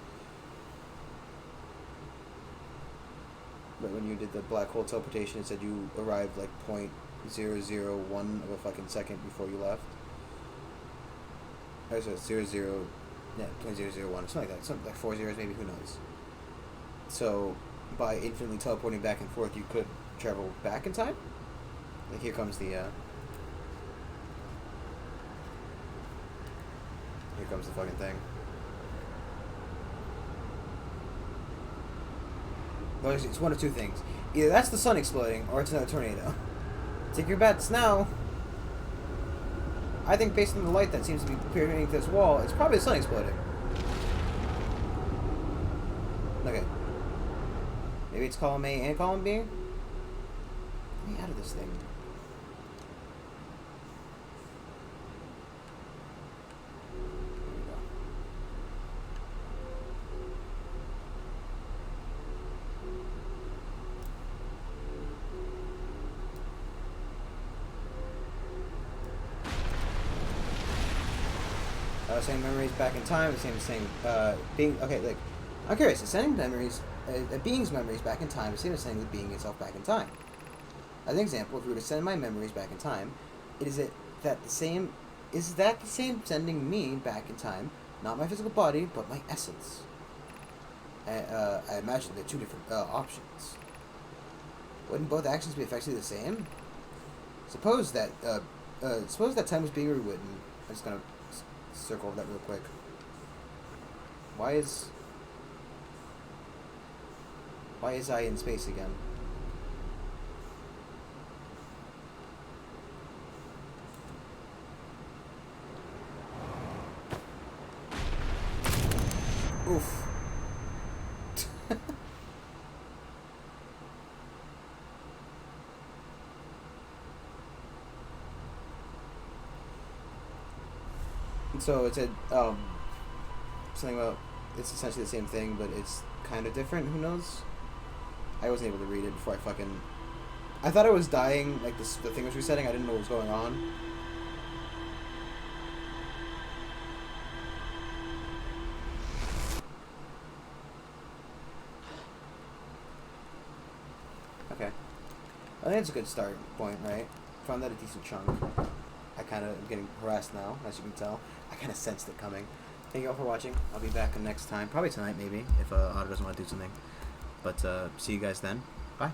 S1: But when you did the black hole teleportation, it said you arrived like 0.001 of a fucking second before you left. Or so 0.001, something like that. Something like 4 zeros maybe, who knows. So, by infinitely teleporting back and forth, you could travel back in time? Like, here comes the, here comes the fucking thing. Well, it's one of two things. Either that's the sun exploding, or it's another tornado. Take your bets now. I think based on the light that seems to be peering through this wall, it's probably the sun exploding. Okay. Maybe it's column A and column B? Let me out of this thing. Sending memories back in time, the same thing. Being okay, like I'm curious. Sending memories, a being's memories back in time, is the same as sending the being itself back in time. As an example, if we were to send my memories back in time, is that the same sending me back in time, not my physical body, but my essence? I imagine they're two different options. Wouldn't both actions be effectively the same? Suppose that time was being rewritten. I'm just gonna circle that real quick. Why is I in space again? Oof. So it said something about it's essentially the same thing, but it's kind of different. Who knows? I wasn't able to read it before I thought I was dying, like the thing was resetting. I didn't know what was going on. Okay. I think it's a good start point, right? Found that a decent chunk. I kind of am getting harassed now, as you can tell. I kind of sensed it coming. Thank you all for watching. I'll be back next time. Probably tonight, maybe, if Otto doesn't want to do something. But see you guys then. Bye.